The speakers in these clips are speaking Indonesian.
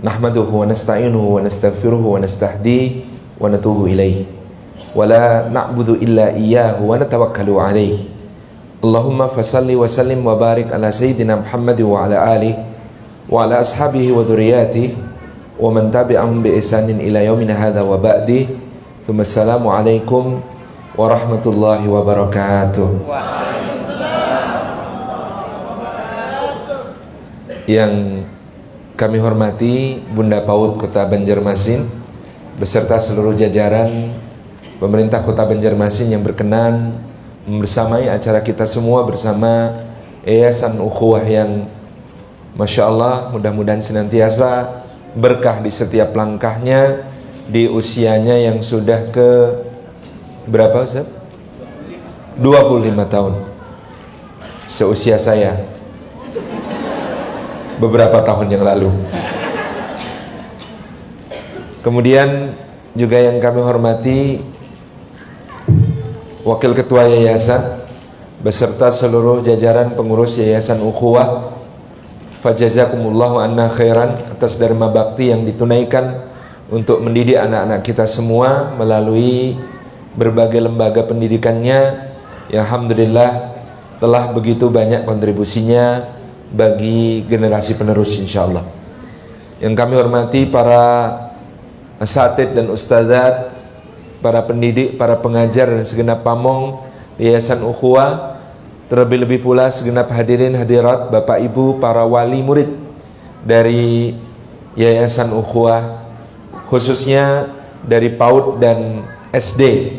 nahmaduhu wa nasta'inuhu wa nastaghfiruhu wa nastahdihi wa natubu ilaihi wa la na'budu illa iyyahu wa natawakkalu alaihi. Allahumma fasalli wa sallim wa barik ala sayyidina Muhammad wa ala alihi wa ala ashabihi wa dhurriyyatihi wa man tabi'ahum bi ihsanin ila yaumina hadza wa ba'di. Assalamu alaikum warahmatullahi wabarakatuh. Yang kami hormati Bunda PAUD Kota Banjarmasin beserta seluruh jajaran pemerintah Kota Banjarmasin yang berkenan membersamai acara kita semua bersama Yayasan Ukhuwah yang Masya Allah mudah-mudahan senantiasa berkah di setiap langkahnya di usianya yang sudah ke berapa Ustaz? 25 tahun. Seusia saya beberapa tahun yang lalu. Kemudian juga yang kami hormati Wakil Ketua Yayasan beserta seluruh jajaran pengurus Yayasan Ukhuwah. Fajazakumullahu anna khairan atas dharma bakti yang ditunaikan untuk mendidik anak-anak kita semua melalui berbagai lembaga pendidikannya. Ya, alhamdulillah telah begitu banyak kontribusinya bagi generasi penerus insyaallah. Yang kami hormati para asatid dan ustadzat, para pendidik, para pengajar dan segenap pamong Yayasan Ukhuwah, terlebih-lebih pula segenap hadirin hadirat, Bapak Ibu, para wali murid dari Yayasan Ukhuwah, khususnya dari PAUD dan SD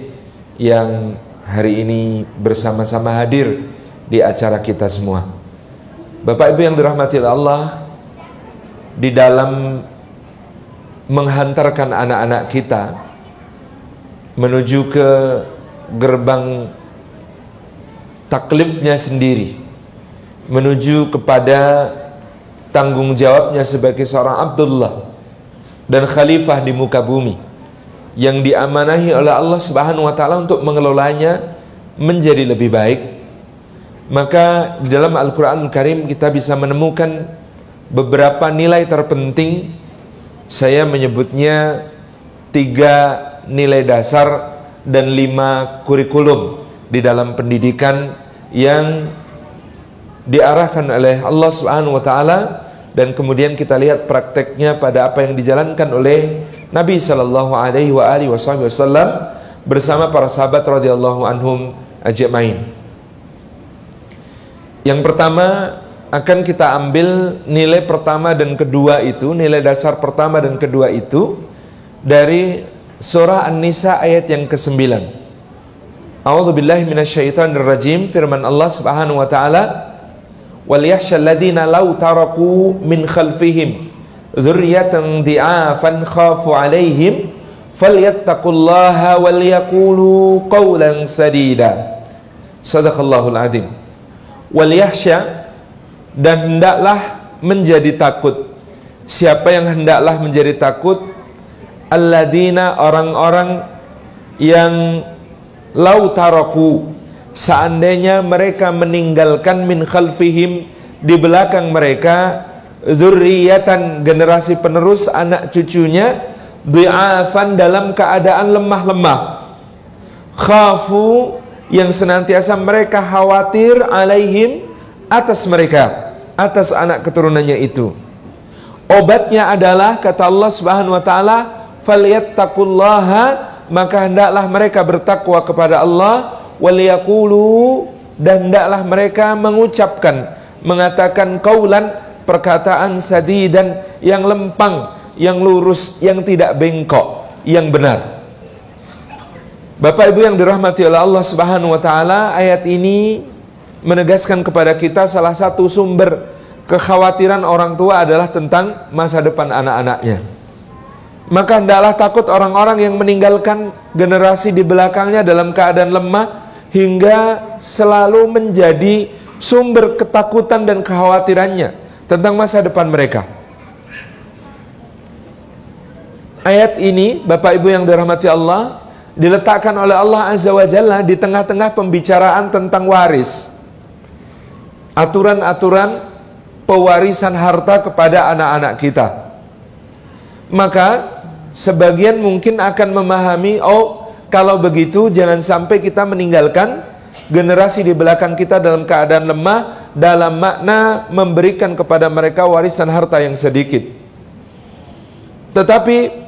yang hari ini bersama-sama hadir di acara kita semua. Bapak Ibu yang dirahmati Allah, di dalam menghantarkan anak-anak kita menuju ke gerbang taklifnya sendiri, menuju kepada tanggung jawabnya sebagai seorang Abdullah dan khalifah di muka bumi yang diamanahi oleh Allah Subhanahu wa taala untuk mengelolanya menjadi lebih baik. Maka di dalam Al-Quran Al-Karim kita bisa menemukan beberapa nilai terpenting. Saya menyebutnya 3 nilai dasar dan 5 kurikulum di dalam pendidikan yang diarahkan oleh Allah Subhanahu wa taala, dan kemudian kita lihat prakteknya pada apa yang dijalankan oleh Nabi sallallahu alaihi wasallam bersama para sahabat radhiyallahu anhum ajmain. Yang pertama akan kita ambil nilai pertama dan kedua itu, nilai dasar pertama dan kedua itu dari surah An-Nisa ayat yang ke-9. A'udzubillahi minasyaitonirrajim. Firman Allah Subhanahu wa taala, "Wal yakhshal ladzina law taraku min khalfihim dzurriyyatan dhi'afan khafu 'alaihim falyattaqullaha wal yaqulu qawlan sadida." Shadaqallahul adzim. Wal yakhsha, dan hendaklah menjadi takut. Siapa yang hendaklah menjadi takut? Alladzina, orang-orang yang lau taraku, seandainya mereka meninggalkan min khalfihim, di belakang mereka, dzurriyyatan, generasi penerus, anak cucunya, dhi'afan, dalam keadaan lemah-lemah, khafu, yang senantiasa mereka khawatir, alaihim, atas mereka, atas anak keturunannya itu. Obatnya adalah, kata Allah Subhanahu wa taala, falyattaqullaha, maka hendaklah mereka bertakwa kepada Allah, waliyaqulu, dan hendaklah mereka mengucapkan, mengatakan qaulan, perkataan sadidan, yang lempang, yang lurus, yang tidak bengkok, yang benar. Bapak Ibu yang dirahmati oleh Allah Subhanahu wa taala, ayat ini menegaskan kepada kita salah satu sumber kekhawatiran orang tua adalah tentang masa depan anak-anaknya. Maka hendaklah takut orang-orang yang meninggalkan generasi di belakangnya dalam keadaan lemah, hingga selalu menjadi sumber ketakutan dan kekhawatirannya tentang masa depan mereka. Ayat ini, Bapak Ibu yang dirahmati Allah, diletakkan oleh Allah Azza wa Jalla di tengah-tengah pembicaraan tentang waris, aturan-aturan pewarisan harta kepada anak-anak kita. Maka sebagian mungkin akan memahami, oh kalau begitu jangan sampai kita meninggalkan generasi di belakang kita dalam keadaan lemah, dalam makna memberikan kepada mereka warisan harta yang sedikit. Tetapi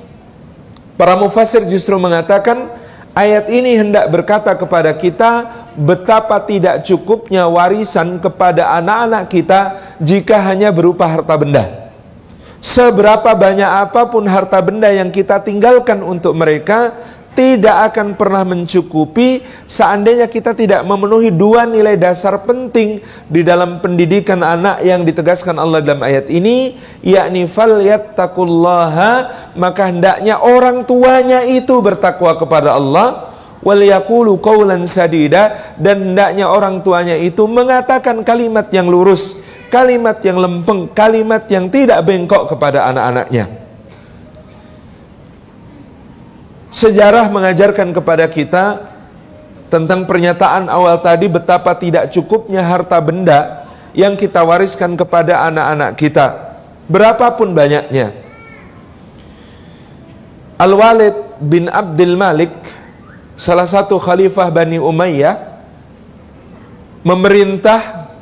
para mufassir justru mengatakan ayat ini hendak berkata kepada kita betapa tidak cukupnya warisan kepada anak-anak kita jika hanya berupa harta benda. Seberapa banyak apapun harta benda yang kita tinggalkan untuk mereka, tidak akan pernah mencukupi seandainya kita tidak memenuhi dua nilai dasar penting di dalam pendidikan anak yang ditegaskan Allah dalam ayat ini, yakni falyattaqullaha, maka hendaknya orang tuanya itu bertakwa kepada Allah, wal yaqulu qawlan sadida, dan hendaknya orang tuanya itu mengatakan kalimat yang lurus, kalimat yang lempeng, kalimat yang tidak bengkok kepada anak-anaknya. Sejarah mengajarkan kepada kita tentang pernyataan awal tadi betapa tidak cukupnya harta benda yang kita wariskan kepada anak-anak kita, berapapun banyaknya. Al-Walid bin Abdul Malik, salah satu khalifah Bani Umayyah, memerintah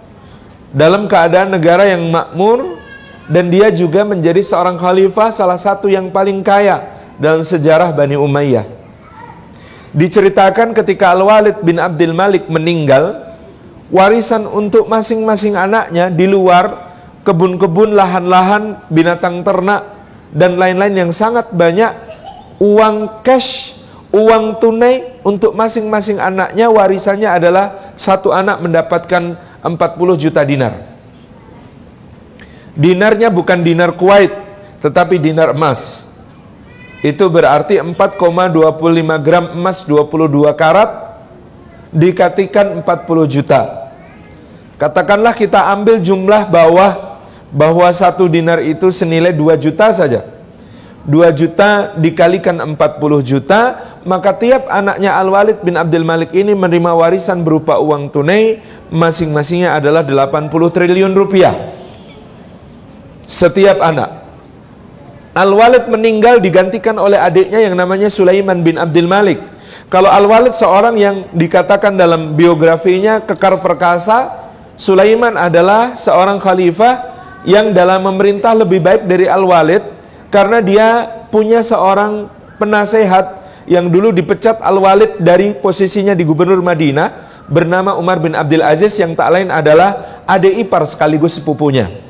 dalam keadaan negara yang makmur, dan dia juga menjadi seorang khalifah salah satu yang paling kaya dalam sejarah Bani Umayyah. Diceritakan ketika Al-Walid bin Abdul Malik meninggal, warisan untuk masing-masing anaknya di luar kebun-kebun, lahan-lahan, binatang ternak, dan lain-lain yang sangat banyak, uang cash, uang tunai untuk masing-masing anaknya, warisannya adalah satu anak mendapatkan 40 juta dinar. Dinarnya bukan dinar Kuwait, tetapi dinar emas. Itu berarti 4,25 gram emas 22 karat dikatikan 40 juta. Katakanlah kita ambil jumlah bahwa satu dinar itu senilai 2 juta saja. 2 juta dikalikan 40 juta, maka tiap anaknya Al-Walid bin Abdul Malik ini menerima warisan berupa uang tunai, masing-masingnya adalah 80 triliun rupiah. Setiap anak. Al-Walid meninggal digantikan oleh adiknya yang namanya Sulaiman bin Abdul Malik. Kalau Al-Walid seorang yang dikatakan dalam biografinya kekar perkasa, Sulaiman adalah seorang khalifah yang dalam memerintah lebih baik dari Al-Walid, karena dia punya seorang penasehat yang dulu dipecat Al-Walid dari posisinya di gubernur Madinah, bernama Umar bin Abdul Aziz, yang tak lain adalah adik ipar sekaligus sepupunya.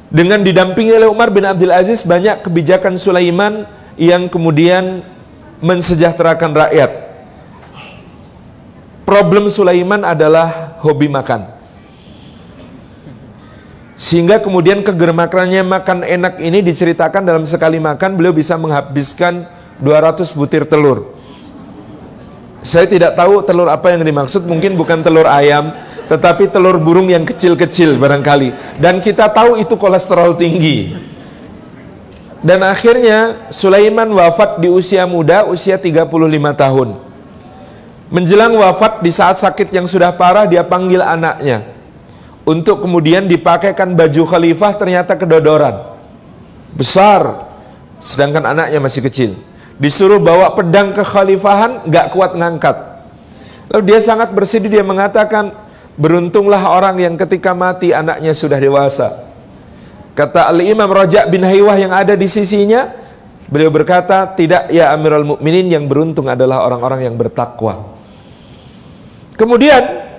Dengan didampingi oleh Umar bin Abdul Aziz, banyak kebijakan Sulaiman yang kemudian mensejahterakan rakyat. Problem Sulaiman adalah hobi makan, sehingga kemudian kegermakannya makan enak ini diceritakan dalam sekali makan beliau bisa menghabiskan 200 butir telur. Saya tidak tahu telur apa yang dimaksud, mungkin bukan telur ayam, tetapi telur burung yang kecil-kecil barangkali. Dan kita tahu itu kolesterol tinggi. Dan akhirnya Sulaiman wafat di usia muda, usia 35 tahun. Menjelang wafat, di saat sakit yang sudah parah, dia panggil anaknya untuk kemudian dipakaikan baju khalifah, ternyata kedodoran besar, sedangkan anaknya masih kecil. Disuruh bawa pedang ke khalifahan, gak kuat ngangkat. Lalu dia sangat bersedih, dia mengatakan, beruntunglah orang yang ketika mati anaknya sudah dewasa. Kata Al-Imam Raja' bin Haywah yang ada di sisinya, beliau berkata, tidak ya Amirul Mukminin, yang beruntung adalah orang-orang yang bertakwa. Kemudian,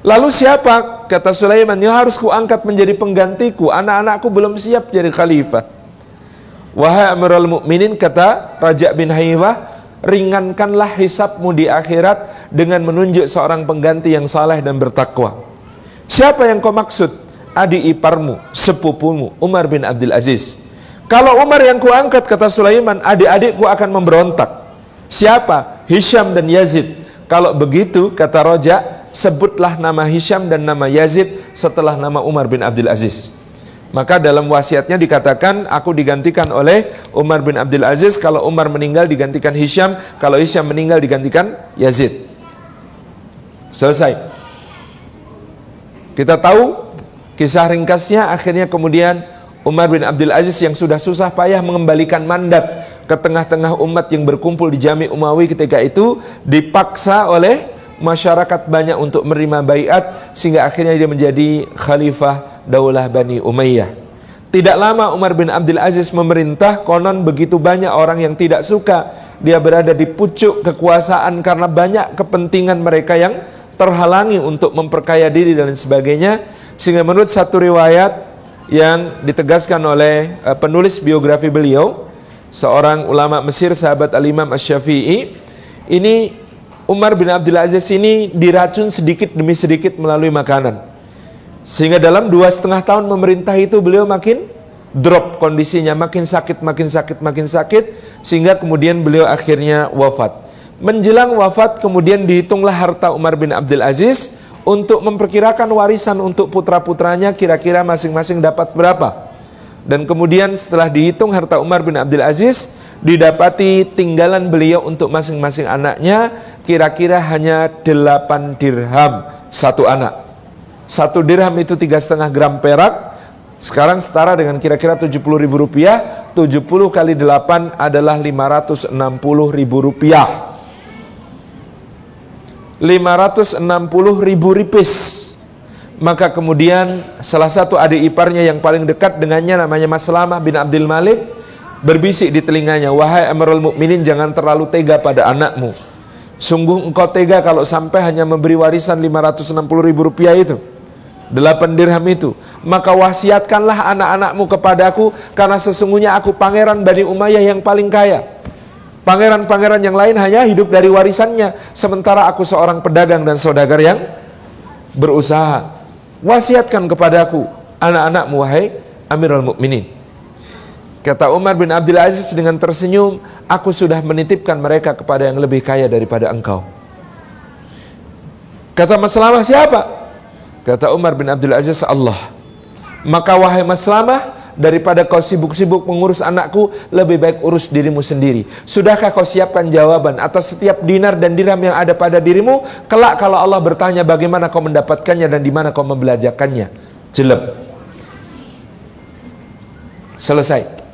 lalu siapa? Kata Sulaiman, yang harus kuangkat menjadi penggantiku, anak-anakku belum siap jadi khalifah. Wahai Amirul Mukminin, kata Raja' bin Haywah, ringankanlah hisabmu di akhirat dengan menunjuk seorang pengganti yang saleh dan bertakwa. Siapa yang kau maksud? Adik iparmu, sepupumu, Umar bin Abdul Aziz. Kalau Umar yang kuangkat, kata Sulaiman, adik-adikku akan memberontak. Siapa? Hisham dan Yazid. Kalau begitu, kata Raja', sebutlah nama Hisham dan nama Yazid setelah nama Umar bin Abdul Aziz. Maka dalam wasiatnya dikatakan, aku digantikan oleh Umar bin Abdul Aziz. Kalau Umar meninggal digantikan Hisham, kalau Hisham meninggal digantikan Yazid. Selesai. Kita tahu kisah ringkasnya, akhirnya kemudian Umar bin Abdul Aziz yang sudah susah payah mengembalikan mandat ke tengah-tengah umat yang berkumpul di Jami' Umawi ketika itu, dipaksa oleh masyarakat banyak untuk menerima baiat, sehingga akhirnya dia menjadi khalifah Daulah Bani Umayyah. Tidak lama Umar bin Abdul Aziz memerintah, konon begitu banyak orang yang tidak suka dia berada di pucuk kekuasaan karena banyak kepentingan mereka yang terhalangi untuk memperkaya diri dan sebagainya, sehingga menurut satu riwayat yang ditegaskan oleh penulis biografi beliau, seorang ulama Mesir, sahabat Al-Imam Asy-Syafi'i, ini Umar bin Abdul Aziz ini diracun sedikit demi sedikit melalui makanan, sehingga dalam 2,5 tahun memerintah itu beliau makin drop kondisinya, makin sakit, sehingga kemudian beliau akhirnya wafat. Menjelang wafat kemudian dihitunglah harta Umar bin Abdul Aziz untuk memperkirakan warisan untuk putra-putranya kira-kira masing-masing dapat berapa. Dan kemudian setelah dihitung harta Umar bin Abdul Aziz, didapati tinggalan beliau untuk masing-masing anaknya kira-kira hanya 8 dirham satu anak. 1 dirham itu 3,5 gram perak. Sekarang setara dengan kira-kira 70.000 rupiah. 70 kali 8 adalah 560.000 rupiah. 560.000 ripis. Maka kemudian salah satu adik iparnya yang paling dekat dengannya, namanya Maslamah bin Abdul Malik, berbisik di telinganya, "Wahai Amirul Mukminin, jangan terlalu tega pada anakmu. Sungguh engkau tega kalau sampai hanya memberi warisan 560.000 rupiah itu, 8 dirham itu. Maka wasiatkanlah anak-anakmu kepadaku, karena sesungguhnya aku pangeran Bani Umayyah yang paling kaya. Pangeran-pangeran yang lain hanya hidup dari warisannya, sementara aku seorang pedagang dan saudagar yang berusaha. Wasiatkan kepadaku anak-anakmu, wahai Amirul Mukminin." Kata Umar bin Abdul Aziz dengan tersenyum, "Aku sudah menitipkan mereka kepada yang lebih kaya daripada engkau." Kata Maslamah, "Siapa?" Kata Umar bin Abdul Aziz, "Allah." "Maka wahai Maslamah, daripada kau sibuk-sibuk mengurus anakku, lebih baik urus dirimu sendiri. Sudahkah kau siapkan jawaban atas setiap dinar dan dirham yang ada pada dirimu? Kelak kalau Allah bertanya bagaimana kau mendapatkannya dan di mana kau membelajarkannya." Jelek. Selesai.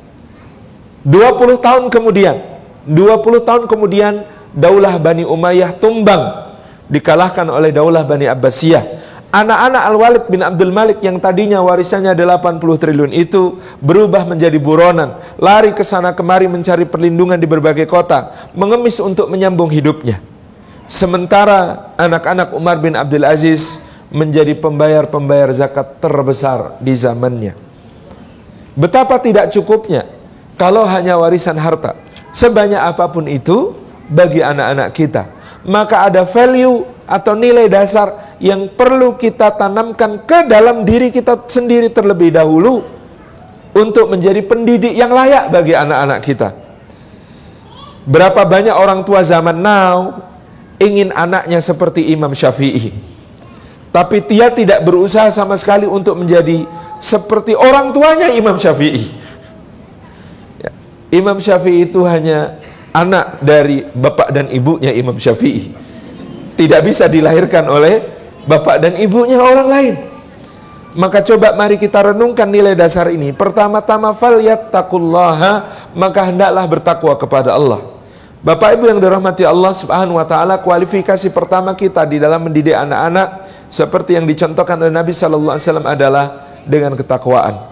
20 tahun kemudian Daulah Bani Umayyah tumbang, dikalahkan oleh Daulah Bani Abbasiyah. Anak-anak Al-Walid bin Abdul Malik yang tadinya warisannya 80 triliun itu berubah menjadi buronan, lari ke sana kemari mencari perlindungan di berbagai kota, mengemis untuk menyambung hidupnya. Sementara anak-anak Umar bin Abdul Aziz menjadi pembayar-pembayar zakat terbesar di zamannya. Betapa tidak cukupnya kalau hanya warisan harta. Sebanyak apapun itu bagi anak-anak kita, maka ada value atau nilai dasar yang perlu kita tanamkan ke dalam diri kita sendiri terlebih dahulu untuk menjadi pendidik yang layak bagi anak-anak kita. Berapa banyak orang tua zaman now ingin anaknya seperti Imam Syafi'i, tapi dia tidak berusaha sama sekali untuk menjadi seperti orang tuanya Imam Syafi'i. Imam Syafi'i itu hanya anak dari bapak dan ibunya Imam Syafi'i, tidak bisa dilahirkan oleh bapak dan ibunya orang lain. Maka coba mari kita renungkan nilai dasar ini. Pertama-tama, falyattaqullaha, maka hendaklah bertakwa kepada Allah. Bapak Ibu yang dirahmati Allah Subhanahu wa taala, kualifikasi pertama kita di dalam mendidik anak-anak seperti yang dicontohkan oleh Nabi sallallahu alaihi wasallam adalah dengan ketakwaan.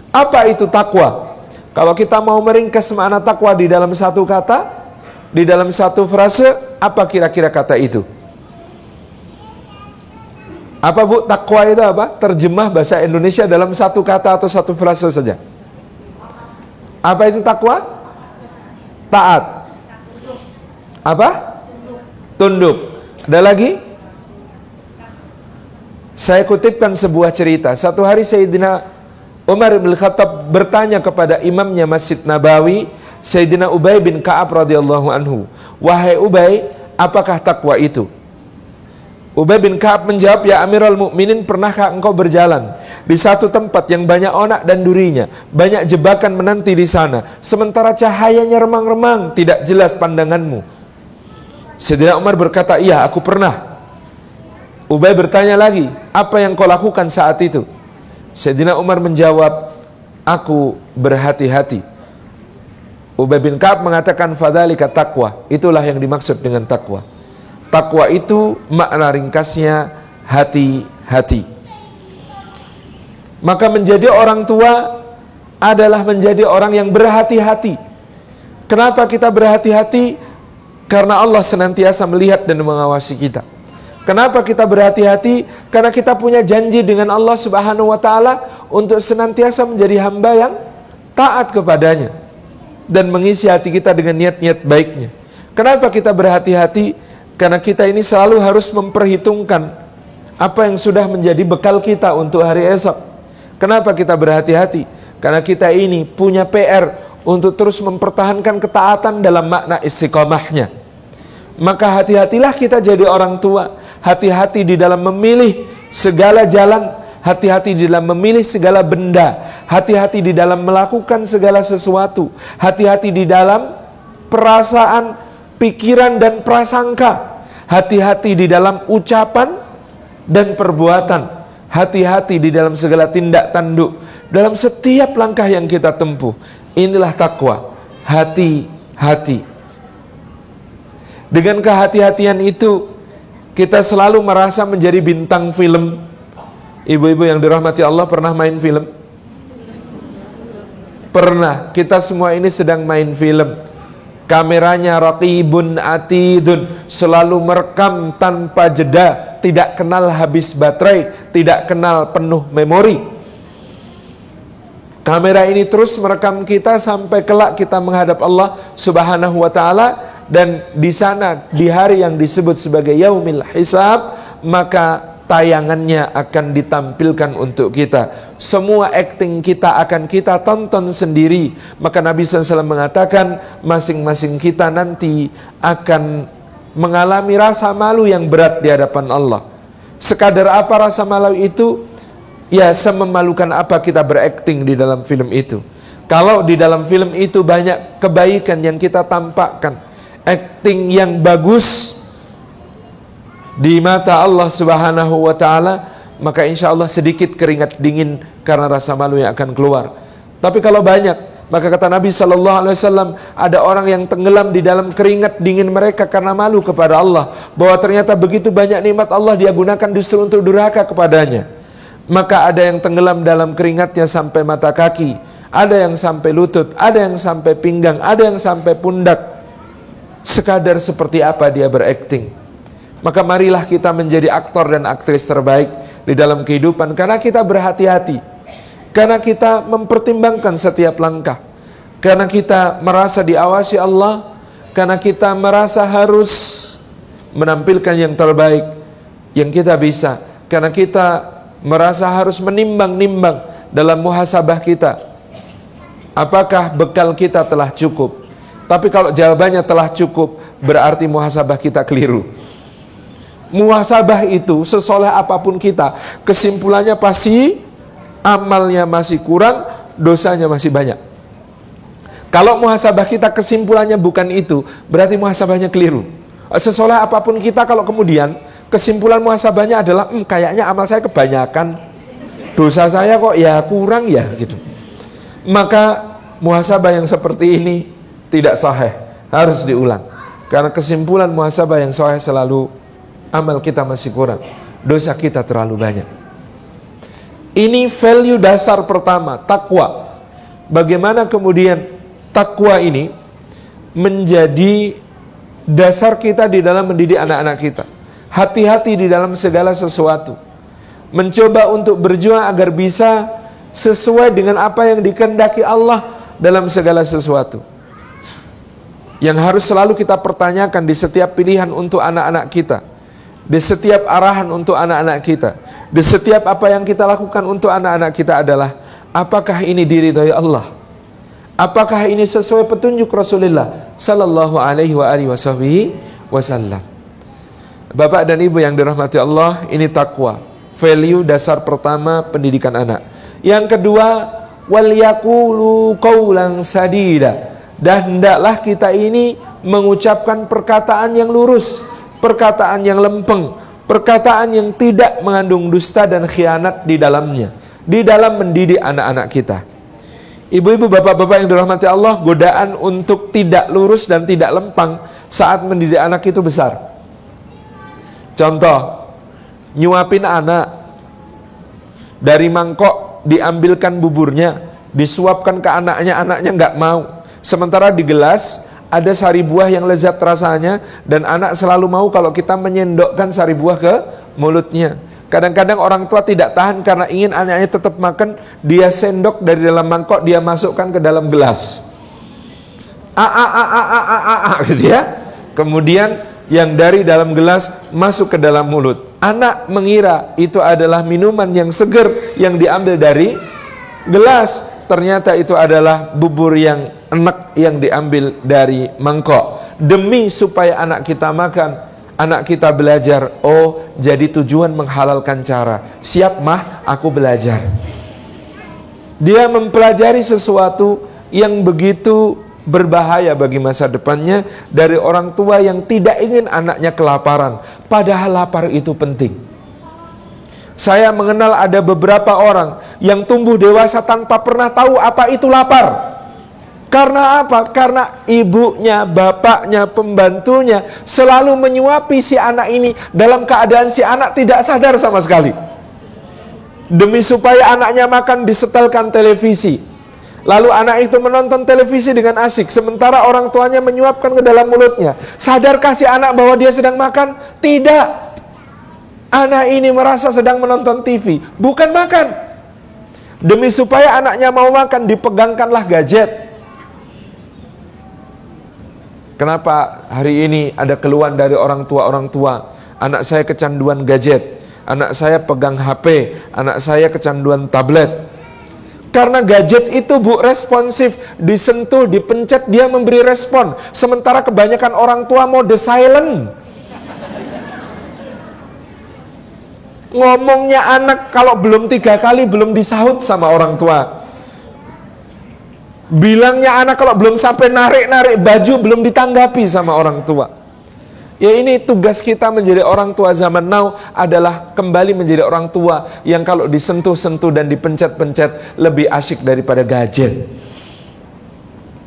Apa itu takwa? Kalau kita mau meringkas makna takwa di dalam satu kata, di dalam satu frase, apa kira-kira kata itu? Apa Bu, takwa itu apa? Terjemah bahasa Indonesia dalam satu kata atau satu frase saja. Apa itu takwa? Taat. Apa? Tunduk. Ada lagi? Saya kutipkan sebuah cerita. Satu hari Sayyidina Umar bin Khattab bertanya kepada imamnya Masjid Nabawi, Sayyidina Ubay bin Ka'ab radhiyallahu anhu, "Wahai Ubay, apakah takwa itu?" Ubay bin Ka'ab menjawab, "Ya Amirul Mukminin, pernahkah engkau berjalan di satu tempat yang banyak onak dan durinya, banyak jebakan menanti di sana, sementara cahayanya remang-remang, tidak jelas pandanganmu?" Sayyidina Umar berkata, "Iya, aku pernah." Ubay bertanya lagi, "Apa yang kau lakukan saat itu?" Sayyidina Umar menjawab, aku berhati-hati. Ubay bin Ka'ab mengatakan fadzalika taqwa, itulah yang dimaksud dengan takwa. Takwa itu makna ringkasnya hati-hati. Maka menjadi orang tua adalah menjadi orang yang berhati-hati. Kenapa kita berhati-hati? Karena Allah senantiasa melihat dan mengawasi kita. Kenapa kita berhati-hati? Karena kita punya janji dengan Allah Subhanahu wa taala untuk senantiasa menjadi hamba yang taat kepadanya dan mengisi hati kita dengan niat-niat baiknya. Kenapa kita berhati-hati? Karena kita ini selalu harus memperhitungkan apa yang sudah menjadi bekal kita untuk hari esok. Kenapa kita berhati-hati? Karena kita ini punya PR untuk terus mempertahankan ketaatan dalam makna istiqomahnya. Maka hati-hatilah kita jadi orang tua. Hati-hati di dalam memilih segala jalan. Hati-hati di dalam memilih segala benda. Hati-hati di dalam melakukan segala sesuatu. Hati-hati di dalam perasaan, pikiran dan prasangka. Hati-hati di dalam ucapan dan perbuatan. Hati-hati di dalam segala tindak tanduk. Dalam setiap langkah yang kita tempuh. Inilah takwa. Hati-hati. Dengan kehati-hatian itu, kita selalu merasa menjadi bintang film. Ibu-ibu yang dirahmati Allah pernah main film? Pernah. Kita semua ini sedang main film. Kameranya raqibun atidun, selalu merekam tanpa jeda, tidak kenal habis baterai, tidak kenal penuh memori. Kamera ini terus merekam kita sampai kelak kita menghadap Allah Subhanahu wa taala, dan di sana di hari yang disebut sebagai yaumil hisab, maka tayangannya akan ditampilkan untuk kita. Semua acting kita akan kita tonton sendiri. Maka Nabi SAW mengatakan masing-masing kita nanti akan mengalami rasa malu yang berat di hadapan Allah. Sekadar apa rasa malu itu? Ya, sememalukan apa kita berakting di dalam film itu. Kalau di dalam film itu banyak kebaikan yang kita tampakkan, acting yang bagus di mata Allah Subhanahu wa taala, maka insya Allah sedikit keringat dingin karena rasa malu yang akan keluar. Tapi kalau banyak, maka kata Nabi sallallahu alaihi wasallam, ada orang yang tenggelam di dalam keringat dingin mereka karena malu kepada Allah, bahwa ternyata begitu banyak nikmat Allah dia gunakan justru untuk durhaka kepadanya. Maka ada yang tenggelam dalam keringatnya sampai mata kaki, ada yang sampai lutut, ada yang sampai pinggang, ada yang sampai pundak. Sekadar seperti apa dia berakting. Maka marilah kita menjadi aktor dan aktris terbaik di dalam kehidupan, karena kita berhati-hati, karena kita mempertimbangkan setiap langkah, karena kita merasa diawasi Allah, karena kita merasa harus menampilkan yang terbaik yang kita bisa, karena kita merasa harus menimbang-nimbang dalam muhasabah kita, apakah bekal kita telah cukup. Tapi kalau jawabannya telah cukup, berarti muhasabah kita keliru. Muhasabah itu sesoleh apapun kita, kesimpulannya pasti amalnya masih kurang, dosanya masih banyak. Kalau muhasabah kita kesimpulannya bukan itu, berarti muhasabahnya keliru. Sesoleh apapun kita, kalau kemudian kesimpulan muhasabahnya adalah kayaknya amal saya kebanyakan, dosa saya kok ya kurang ya gitu, maka muhasabah yang seperti ini tidak sahih, harus diulang. Karena kesimpulan muhasabah yang sahih selalu amal kita masih kurang, dosa kita terlalu banyak. Ini value dasar pertama, takwa. Bagaimana kemudian takwa ini menjadi dasar kita di dalam mendidik anak-anak kita. Hati-hati di dalam segala sesuatu. Mencoba untuk berjuang agar bisa sesuai dengan apa yang dikehendaki Allah dalam segala sesuatu. Yang harus selalu kita pertanyakan di setiap pilihan untuk anak-anak kita, di setiap arahan untuk anak-anak kita, di setiap apa yang kita lakukan untuk anak-anak kita adalah, apakah ini diridhai Allah? Apakah ini sesuai petunjuk Rasulullah sallallahu alaihi wasallam? Bapak dan Ibu yang dirahmati Allah, ini takwa, value dasar pertama pendidikan anak. Yang kedua, wal yaqulu qaulan sadida. Dan hendaklah kita ini mengucapkan perkataan yang lurus, perkataan yang lempeng, perkataan yang tidak mengandung dusta dan khianat di dalamnya, di dalam mendidik anak-anak kita. Ibu-ibu, bapak-bapak yang dirahmati Allah, godaan untuk tidak lurus dan tidak lempang saat mendidik anak itu besar. Contoh, nyuapin anak, dari mangkok diambilkan buburnya, disuapkan ke anaknya, anaknya nggak mau. Sementara di gelas ada sari buah yang lezat rasanya, dan anak selalu mau kalau kita menyendokkan sari buah ke mulutnya. Kadang-kadang orang tua tidak tahan karena ingin anaknya tetap makan, dia sendok dari dalam mangkok, dia masukkan ke dalam gelas. Gitu ya. Kemudian yang dari dalam gelas masuk ke dalam mulut. Anak mengira itu adalah minuman yang seger yang diambil dari gelas. Ternyata itu adalah bubur yang enak yang diambil dari mangkok. Demi supaya anak kita makan, anak kita belajar, oh jadi tujuan menghalalkan cara. Siap mah, aku belajar. Dia mempelajari sesuatu yang begitu berbahaya bagi masa depannya dari orang tua yang tidak ingin anaknya kelaparan. Padahal lapar itu penting. Saya mengenal ada beberapa orang yang tumbuh dewasa tanpa pernah tahu apa itu lapar. Karena apa? Karena ibunya, bapaknya, pembantunya selalu menyuapi si anak ini dalam keadaan si anak tidak sadar sama sekali. Demi supaya anaknya makan, disetelkan televisi. Lalu anak itu menonton televisi dengan asik, sementara orang tuanya menyuapkan ke dalam mulutnya. Sadarkah si anak bahwa dia sedang makan? Tidak. Anak ini merasa sedang menonton TV, bukan makan. Demi supaya anaknya mau makan, dipegangkanlah gadget. Kenapa hari ini ada keluhan dari orang tua? Anak saya kecanduan gadget, anak saya pegang HP, anak saya kecanduan tablet. Karena gadget itu Bu responsif, disentuh, dipencet, dia memberi respon. Sementara kebanyakan orang tua mode silent. Ngomongnya anak kalau belum 3 kali belum disahut sama orang tua. Bilangnya anak kalau belum sampai narik-narik baju belum ditanggapi sama orang tua. Ya ini tugas kita menjadi orang tua zaman now adalah kembali menjadi orang tua yang kalau disentuh-sentuh dan dipencet-pencet lebih asyik daripada gadget.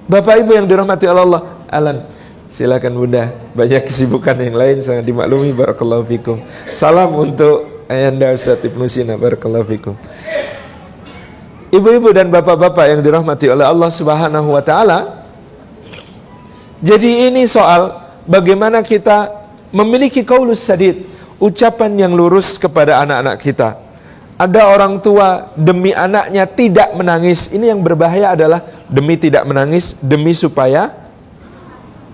Bapak Ibu yang dirahmati Allah, Alan, silakan Bunda, banyak kesibukan yang lain sangat dimaklumi. Barakallahu fikum. Salam untuk Ayanda Ustaz Ibnu Sina, barakallahu fikum. Ibu-ibu dan bapak-bapak yang dirahmati oleh Allah Subhanahu wa taala. Jadi ini soal bagaimana kita memiliki qaulus sadid, ucapan yang lurus kepada anak-anak kita. Ada orang tua demi anaknya tidak menangis. Ini yang berbahaya adalah demi tidak menangis, demi supaya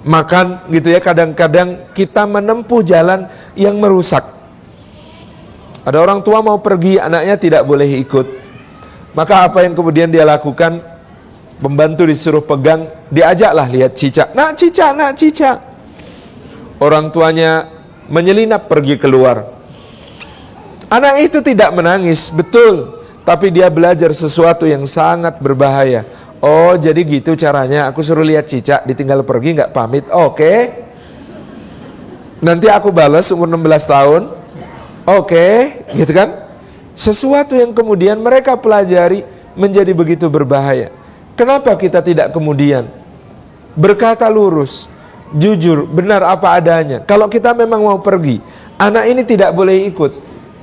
makan gitu ya. Kadang-kadang kita menempuh jalan yang merusak. Ada orang tua mau pergi, anaknya tidak boleh ikut. Maka apa yang kemudian dia lakukan? Pembantu disuruh pegang, diajaklah lihat cicak. Nak cicak. Orang tuanya menyelinap pergi keluar. Anak itu tidak menangis, betul. Tapi dia belajar sesuatu yang sangat berbahaya. Oh jadi gitu caranya, aku suruh lihat cicak, ditinggal pergi gak pamit. Oke. Nanti aku balas umur 16 tahun. Oke, gitu kan? Sesuatu yang kemudian mereka pelajari menjadi begitu berbahaya. Kenapa kita tidak kemudian berkata lurus, jujur, benar apa adanya? Kalau kita memang mau pergi, anak ini tidak boleh ikut,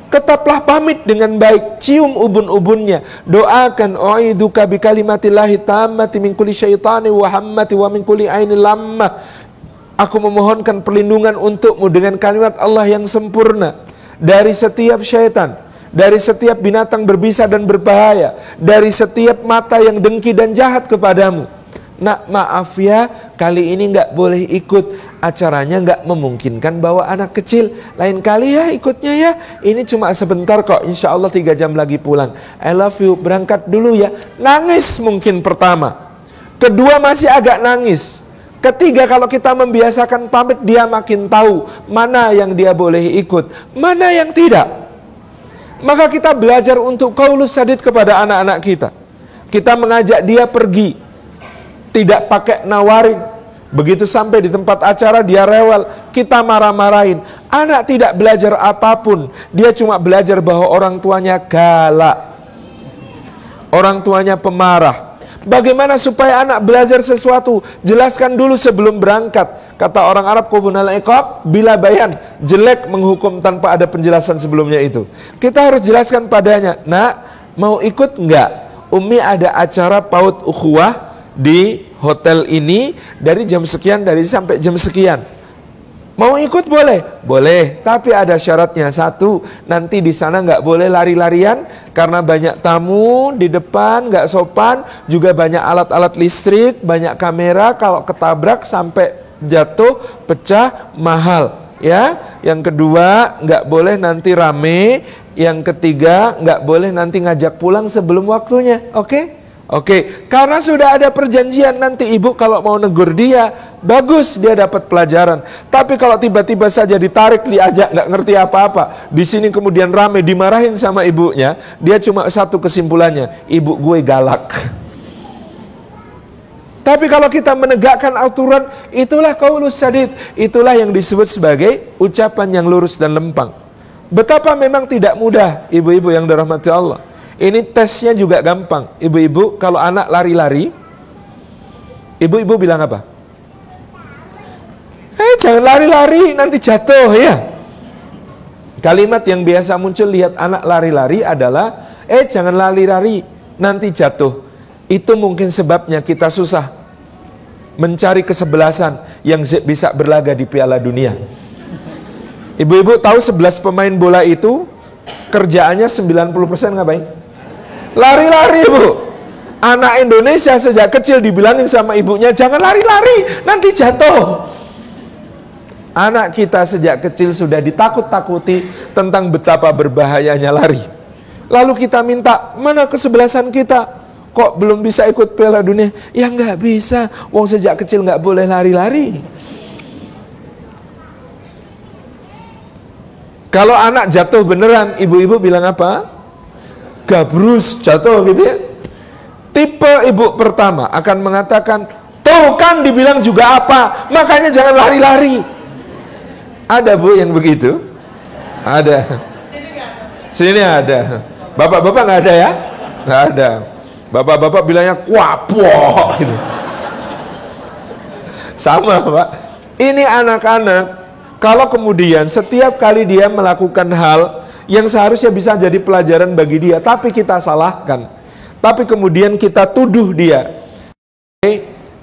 tetaplah pamit dengan baik, cium ubun-ubunnya, doakan, "U'iduka bi kalimatillahi tammati min kulli syaitani wa hammati wa min kulli ainin lammah." Aku memohonkan perlindungan untukmu dengan kalimat Allah yang sempurna dari setiap syaitan, dari setiap binatang berbisa dan berbahaya, dari setiap mata yang dengki dan jahat kepadamu. Nak, maaf ya, kali ini nggak boleh ikut, acaranya nggak memungkinkan bawa anak kecil. Lain kali ya ikutnya ya, ini cuma sebentar kok, insya Allah 3 jam lagi pulang. I love you, berangkat dulu ya. Nangis mungkin pertama, kedua masih agak nangis, ketiga kalau kita membiasakan pamit, dia makin tahu mana yang dia boleh ikut, mana yang tidak. Maka kita belajar untuk qaulus sadid kepada anak-anak kita. Kita mengajak dia pergi, tidak pakai nawarin. Begitu sampai di tempat acara dia rewel, kita marah-marahin. Anak tidak belajar apapun, dia cuma belajar bahwa orang tuanya galak, orang tuanya pemarah. Bagaimana supaya anak belajar sesuatu? Jelaskan dulu sebelum berangkat. Kata orang Arab, qubunal iqab bila bayan. Jelek menghukum tanpa ada penjelasan sebelumnya itu. Kita harus jelaskan padanya, nak, mau ikut enggak? Umi ada acara PAUD ukhuwah di hotel ini dari jam sekian sampai jam sekian. Mau ikut boleh? Boleh, tapi ada syaratnya. Satu, nanti di sana nggak boleh lari-larian karena banyak tamu di depan, nggak sopan. Juga banyak alat-alat listrik, banyak kamera. Kalau ketabrak sampai jatuh, pecah, mahal. Ya, yang kedua nggak boleh nanti rame. Yang ketiga nggak boleh nanti ngajak pulang sebelum waktunya. Oke? Oke, karena sudah ada perjanjian, nanti ibu kalau mau negur dia, bagus, dia dapat pelajaran. Tapi kalau tiba-tiba saja ditarik, diajak, nggak ngerti apa-apa, di sini kemudian rame, dimarahin sama ibunya, dia cuma satu kesimpulannya, ibu gue galak. Tapi kalau kita menegakkan aturan, itulah qaulus sadid, itulah yang disebut sebagai ucapan yang lurus dan lempang. Betapa memang tidak mudah, ibu-ibu yang dirahmati Allah. Ini tesnya juga gampang. Ibu-ibu kalau anak lari-lari, ibu-ibu bilang apa? Jangan lari-lari, nanti jatuh ya. Kalimat yang biasa muncul lihat anak lari-lari adalah, jangan lari-lari, nanti jatuh. Itu mungkin sebabnya kita susah mencari kesebelasan yang bisa berlaga di Piala Dunia. Ibu-ibu tahu 11 pemain bola itu kerjaannya 90% ngapain? Lari-lari, Bu. Anak Indonesia sejak kecil dibilangin sama ibunya, jangan lari-lari, nanti jatuh. Anak kita sejak kecil sudah ditakut-takuti tentang betapa berbahayanya lari. Lalu kita minta, mana kesebelasan kita? Kok belum bisa ikut Piala Dunia? Ya nggak bisa, wong sejak kecil nggak boleh lari-lari. Kalau anak jatuh beneran, ibu-ibu bilang apa? Gabrus, jatuh gitu ya. Tipe ibu pertama akan mengatakan, tuh kan dibilang juga apa, makanya jangan lari-lari. Ada Bu yang begitu? Ada. Sini ada. Bapak-bapak nggak ada ya? Nggak ada. Bapak-bapak bilangnya kuapok gitu. Sama Pak. Ini anak-anak, kalau kemudian setiap kali dia melakukan hal yang seharusnya bisa jadi pelajaran bagi dia, tapi kita salahkan, tapi kemudian kita tuduh dia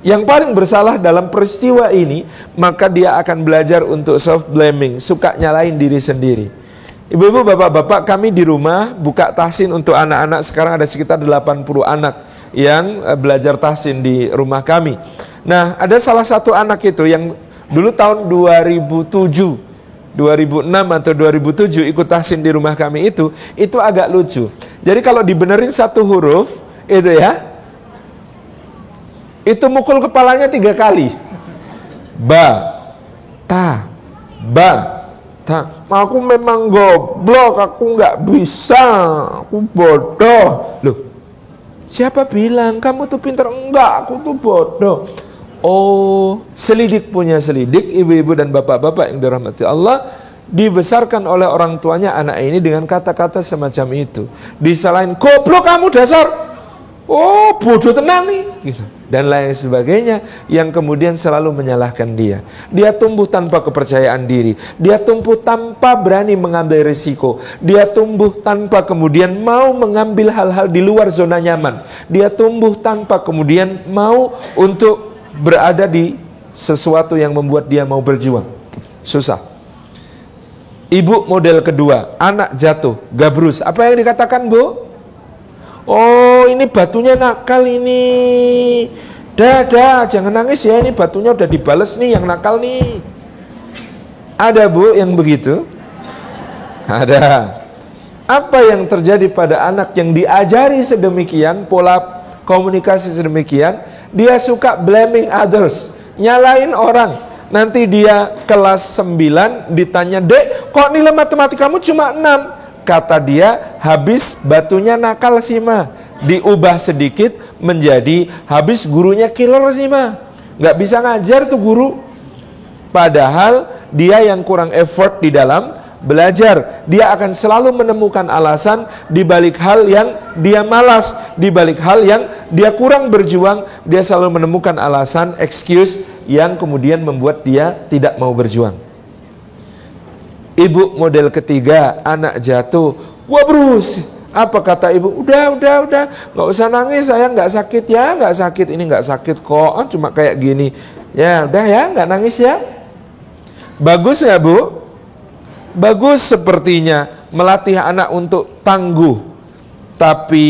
yang paling bersalah dalam peristiwa ini, maka dia akan belajar untuk self-blaming, suka nyalain diri sendiri. Ibu-ibu, bapak-bapak, kami di rumah buka tahsin untuk anak-anak. Sekarang ada sekitar 80 anak yang belajar tahsin di rumah kami. Nah, ada salah satu anak itu yang dulu tahun 2007 2006 atau 2007 ikut tahsin di rumah kami itu agak lucu. Jadi kalau dibenerin satu huruf itu ya, itu mukul kepalanya 3 kali. Ba, ta, aku memang goblok, aku nggak bisa, aku bodoh. Loh, siapa bilang kamu tuh pintar? Enggak, aku tuh bodoh. Oh, selidik punya selidik, ibu-ibu dan bapak-bapak yang dirahmati Allah, dibesarkan oleh orang tuanya anak ini dengan kata-kata semacam itu. Disalahin, goblok kamu dasar, oh bodoh tenang nih, gitu. Dan lain sebagainya, yang kemudian selalu menyalahkan dia. Dia tumbuh tanpa kepercayaan diri, dia tumbuh tanpa berani mengambil risiko, dia tumbuh tanpa kemudian mau mengambil hal-hal di luar zona nyaman, dia tumbuh tanpa kemudian mau untuk berada di sesuatu yang membuat dia mau berjuang. Susah. Ibu model kedua, anak jatuh, gabrus. Apa yang dikatakan, Bu? Oh, ini batunya nakal ini. Dah, jangan nangis ya, ini batunya udah dibales nih, yang nakal nih. Ada, Bu, yang begitu? Ada. Apa yang terjadi pada anak yang diajari sedemikian, pola komunikasi sedemikian, dia suka blaming others, nyalain orang. Nanti dia kelas 9 ditanya, "Dek, kok nilai matematikamu cuma 6?" Kata dia, habis batunya nakal sih Ma. Diubah sedikit menjadi habis gurunya killer sih Ma. Nggak bisa ngajar tuh guru. Padahal dia yang kurang effort di dalam belajar. Dia akan selalu menemukan alasan di balik hal yang dia malas, di balik hal yang dia kurang berjuang, dia selalu menemukan alasan, excuse yang kemudian membuat dia tidak mau berjuang. Ibu model ketiga, anak jatuh, gua berus. Apa kata ibu? Udah, nggak usah nangis, saya nggak sakit ya, nggak sakit, ini nggak sakit kok, cuma kayak gini. Ya udah ya, nggak nangis ya. Bagus nggak bu? Bagus sepertinya melatih anak untuk tangguh. Tapi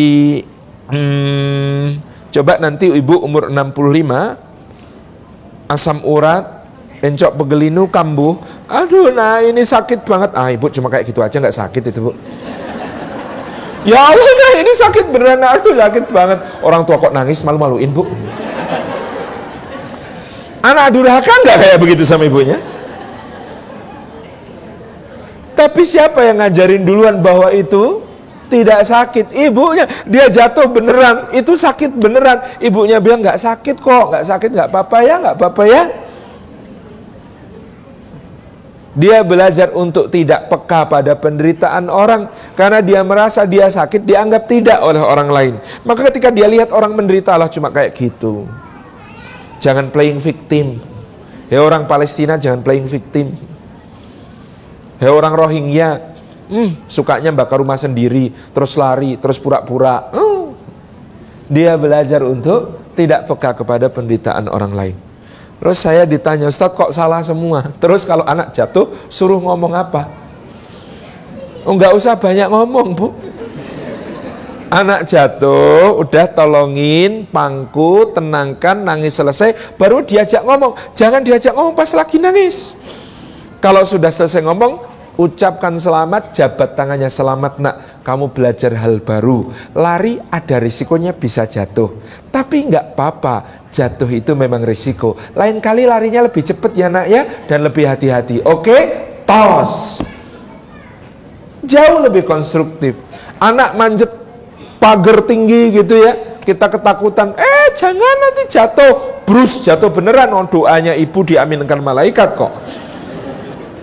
coba nanti ibu umur 65, asam urat, encok pegelinu, kambuh. Aduh, nah ini sakit banget. Ah, ibu cuma kayak gitu aja nggak sakit itu bu. Ya Allah, nah ini sakit beneran. Aduh, sakit banget. Orang tua kok nangis, malu-maluin bu. Anak durhaka nggak kayak begitu sama ibunya? Tapi siapa yang ngajarin duluan bahwa itu tidak sakit? Ibunya. Dia jatuh beneran, itu sakit beneran. Ibunya bilang nggak sakit kok, nggak sakit, nggak apa-apa ya, nggak apa-apa ya. Dia belajar untuk tidak peka pada penderitaan orang karena dia merasa dia sakit, dianggap tidak oleh orang lain. Maka ketika dia lihat orang menderita, Allah cuma kayak gitu. Jangan playing victim. Hei orang Palestina, jangan playing victim. Hei orang Rohingya, sukanya bakar rumah sendiri, terus lari, terus pura-pura. Dia belajar untuk tidak peka kepada penderitaan orang lain. Terus saya ditanya, Ustaz kok salah semua? Terus kalau anak jatuh, suruh ngomong apa? Oh, nggak usah banyak ngomong bu. Anak jatuh, udah tolongin, pangku, tenangkan, nangis selesai, baru diajak ngomong. Jangan diajak ngomong pas lagi nangis. Kalau sudah selesai ngomong, ucapkan selamat, jabat tangannya, selamat nak, kamu belajar hal baru. Lari ada risikonya bisa jatuh, tapi nggak apa-apa. Jatuh itu memang risiko. Lain kali larinya lebih cepat ya nak ya, dan lebih hati-hati. Oke, tos. Jauh lebih konstruktif. Anak manjat pagar tinggi gitu ya, kita ketakutan. Jangan nanti jatuh. Brus, jatuh beneran. Oh, doanya ibu diaminkan malaikat kok.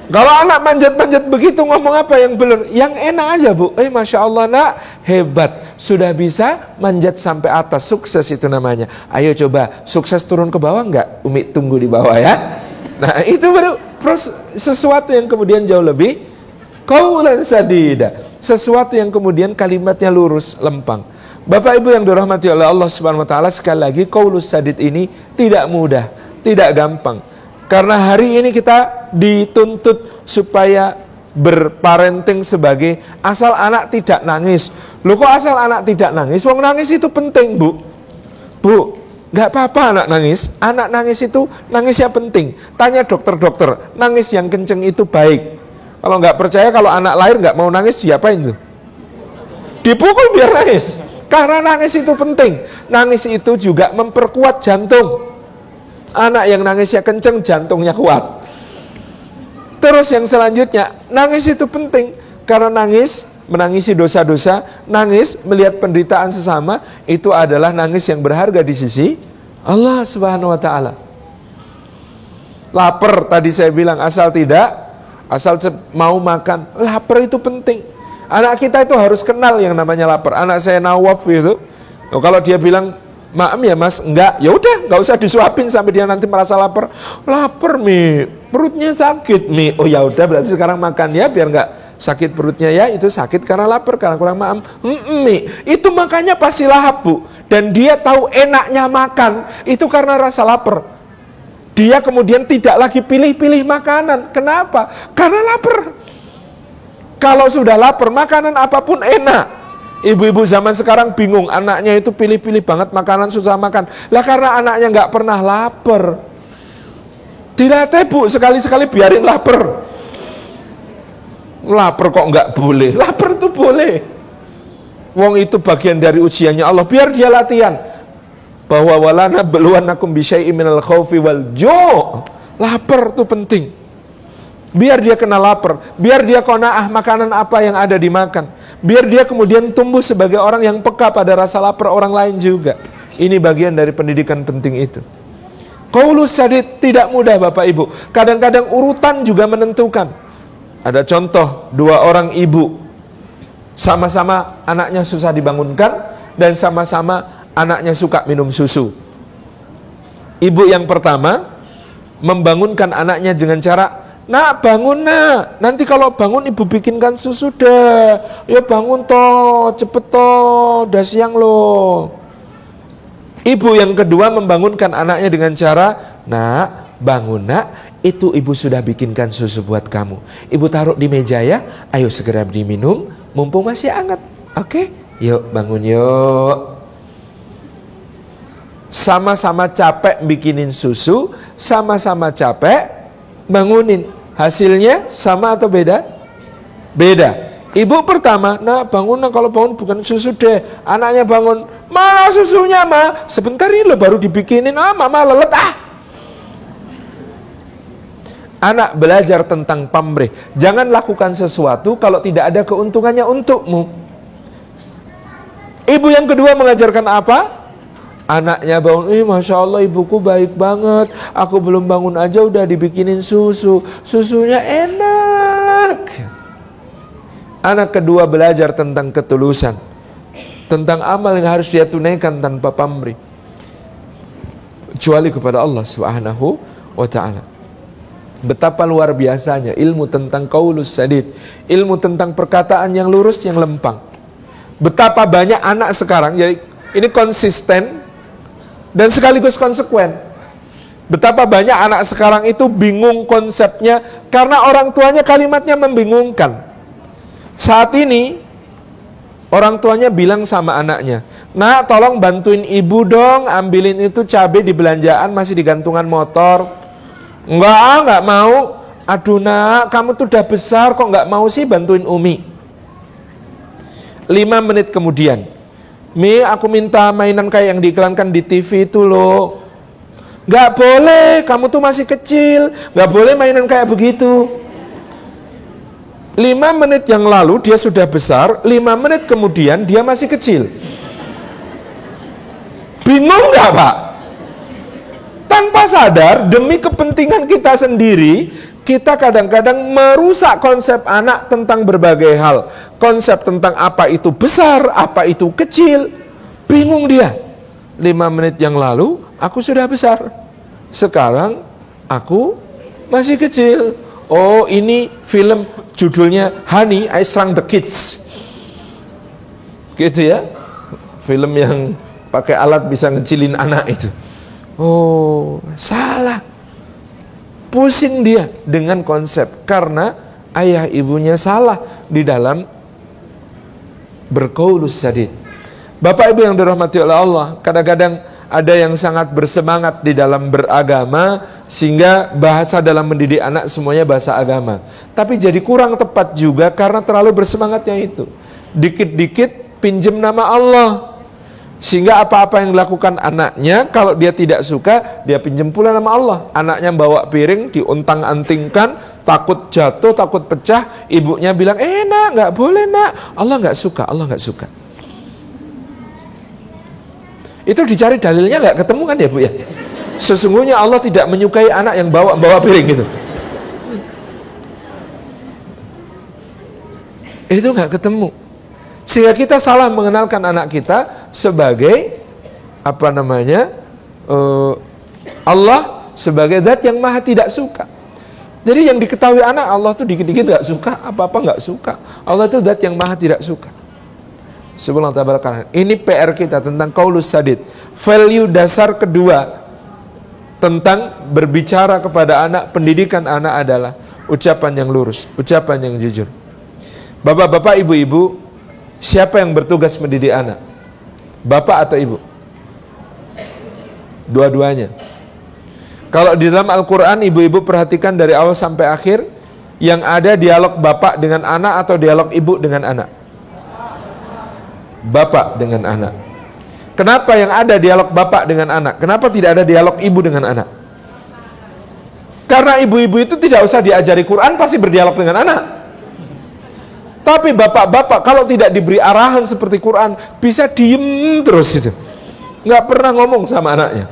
Kalau anak manjat-manjat begitu, ngomong apa yang benar? Yang enak aja bu. Masya Allah nak, hebat. Sudah bisa manjat sampai atas, sukses itu namanya. Ayo coba, sukses turun ke bawah enggak? Umi tunggu di bawah ya. Nah itu baru sesuatu yang kemudian jauh lebih qaulan sadida. Sesuatu yang kemudian kalimatnya lurus, lempang. Bapak ibu yang dirahmati oleh Allah subhanahu wa ta'ala, sekali lagi qaulus sadid ini tidak mudah, tidak gampang. Karena hari ini kita dituntut supaya berparenting sebagai asal anak tidak nangis. Loh kok asal anak tidak nangis? Wong nangis itu penting bu. Bu, nggak apa-apa anak nangis. Anak nangis itu nangisnya penting. Tanya dokter-dokter, nangis yang kenceng itu baik. Kalau nggak percaya, kalau anak lahir nggak mau nangis, diapain tuh? Dipukul biar nangis. Karena nangis itu penting. Nangis itu juga memperkuat jantung. Anak yang nangisnya kenceng, jantungnya kuat. Terus yang selanjutnya, nangis itu penting. Karena nangis, menangisi dosa-dosa, nangis, melihat penderitaan sesama, itu adalah nangis yang berharga di sisi Allah subhanahu wa ta'ala. Lapar, tadi saya bilang, asal mau makan. Lapar itu penting. Anak kita itu harus kenal yang namanya lapar. Anak saya Nawaf itu, kalau dia bilang, maaf ya mas, enggak, ya udah, nggak usah disuapin sampai dia nanti merasa lapar. Lapar mi, perutnya sakit mi. Oh ya udah, berarti sekarang makan ya, biar nggak sakit perutnya ya. Itu sakit karena lapar, karena kurang makan. Mi, itu makanya pasti lahap bu. Dan dia tahu enaknya makan itu karena rasa lapar. Dia kemudian tidak lagi pilih-pilih makanan. Kenapa? Karena lapar. Kalau sudah lapar, makanan apapun enak. Ibu-ibu zaman sekarang bingung, anaknya itu pilih-pilih banget makanan, susah makan. Lah karena anaknya nggak pernah lapar. Tidak bu, sekali-sekali biarin lapar. Lapar kok nggak boleh? Lapar itu boleh. Wong itu bagian dari ujiannya Allah, biar dia latihan. Bahwa walana beluanakum bisyai'im minal khaufi wal ju'. Lapar itu penting. Biar dia kena lapar, biar dia qanaah makanan apa yang ada dimakan. Biar dia kemudian tumbuh sebagai orang yang peka pada rasa lapar orang lain juga. Ini bagian dari pendidikan penting itu. Qaulus sadid tidak mudah Bapak Ibu. Kadang-kadang urutan juga menentukan. Ada contoh, dua orang ibu. Sama-sama anaknya susah dibangunkan. Dan sama-sama anaknya suka minum susu. Ibu yang pertama membangunkan anaknya dengan cara, nak bangun nak, nanti kalau bangun ibu bikinkan susu dah, ya bangun toh, cepet toh, udah siang loh. Ibu yang kedua membangunkan anaknya dengan cara, nak bangun nak, itu ibu sudah bikinkan susu buat kamu, ibu taruh di meja ya, ayo segera diminum, mumpung masih hangat, oke? Yuk bangun yuk. Sama-sama capek bikinin susu, sama-sama capek bangunin. Hasilnya sama atau beda? Beda. Ibu pertama, nah bangun nah, kalau bangun bukan susu deh. Anaknya bangun, mana susunya ma? Sebentar ini lo baru dibikinin, mama lelet Anak belajar tentang pamrih. Jangan lakukan sesuatu kalau tidak ada keuntungannya untukmu. Ibu yang kedua mengajarkan apa? Anaknya bangun, Masya Allah ibuku baik banget, aku belum bangun aja udah dibikinin susu, susunya enak. Anak kedua belajar tentang ketulusan, tentang amal yang harus dia tunaikan tanpa pamrih, kecuali kepada Allah Subhanahu wa ta'ala. Betapa luar biasanya ilmu tentang qaulus sadid, ilmu tentang perkataan yang lurus, yang lempang. Betapa banyak anak sekarang, jadi ini konsisten dan sekaligus konsekuen. Betapa banyak anak sekarang itu bingung konsepnya karena orang tuanya kalimatnya membingungkan. Saat ini orang tuanya bilang sama anaknya, nak tolong bantuin ibu dong, ambilin itu cabai di belanjaan masih di gantungan motor. Enggak mau. Aduh nak, kamu tuh udah besar kok enggak mau sih bantuin Umi. 5 menit kemudian, Mi, aku minta mainan kayak yang diiklankan di TV itu loh. Gak boleh, kamu tuh masih kecil, gak boleh mainan kayak begitu. 5 menit yang lalu dia sudah besar, 5 menit kemudian dia masih kecil. Bingung gak Pak? Tanpa sadar, demi kepentingan kita sendiri, kita kadang-kadang merusak konsep anak tentang berbagai hal. Konsep tentang apa itu besar, apa itu kecil. Bingung dia. 5 menit yang lalu, aku sudah besar. Sekarang, aku masih kecil. Oh, ini film judulnya Honey, I Shrunk the Kids. Gitu ya. Film yang pakai alat bisa ngecilin anak itu. Oh, salah. Pusing dia dengan konsep karena ayah ibunya salah di dalam berqaulus sadid. Bapak ibu yang dirahmati oleh Allah, kadang-kadang ada yang sangat bersemangat di dalam beragama sehingga bahasa dalam mendidik anak semuanya bahasa agama. Tapi jadi kurang tepat juga karena terlalu bersemangatnya itu. Dikit-dikit pinjem nama Allah. Sehingga apa-apa yang dilakukan anaknya, kalau dia tidak suka, dia pinjam pula nama Allah. Anaknya bawa piring, diuntang-antingkan, takut jatuh, takut pecah. Ibunya bilang, nak, nggak boleh nak. Allah nggak suka, Allah nggak suka. Itu dicari dalilnya nggak ketemu kan ya Bu ya? Sesungguhnya Allah tidak menyukai anak yang bawa piring gitu. Itu nggak ketemu. Sehingga kita salah mengenalkan anak kita sebagai Allah sebagai zat yang maha tidak suka. Jadi yang diketahui anak, Allah tuh dikit-dikit gak suka, apa-apa gak suka. Allah itu zat yang maha tidak suka. Subhanallah tabarakallah. Ini PR kita tentang qaulus sadid. Value dasar kedua tentang berbicara kepada anak, pendidikan anak adalah ucapan yang lurus, ucapan yang jujur. Bapak-bapak, ibu-ibu, siapa yang bertugas mendidik anak? Bapak atau ibu? Dua-duanya. Kalau di dalam Al-Quran, ibu-ibu perhatikan dari awal sampai akhir, yang ada dialog bapak dengan anak atau dialog ibu dengan anak? Bapak dengan anak. Kenapa yang ada dialog bapak dengan anak? Kenapa tidak ada dialog ibu dengan anak? Karena ibu-ibu itu tidak usah diajari Quran, pasti berdialog dengan anak. Tapi bapak-bapak kalau tidak diberi arahan seperti Quran, bisa diem terus itu, nggak pernah ngomong sama anaknya.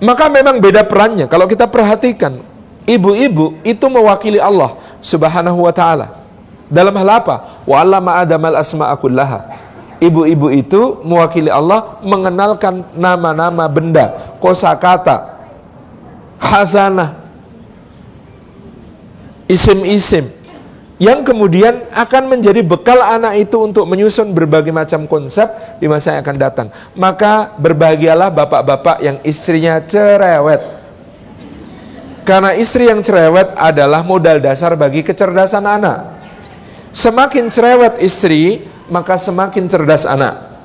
Maka memang beda perannya. Kalau kita perhatikan, ibu-ibu itu mewakili Allah Subhanahu wa ta'ala. Dalam hal apa? Wa 'allama Adamal asma'a kullaha. Ibu-ibu itu mewakili Allah mengenalkan nama-nama benda, kosakata, hasanah, isim-isim, yang kemudian akan menjadi bekal anak itu untuk menyusun berbagai macam konsep di masa yang akan datang. Maka berbahagialah bapak-bapak yang istrinya cerewet, karena istri yang cerewet adalah modal dasar bagi kecerdasan anak. Semakin cerewet istri, maka semakin cerdas anak.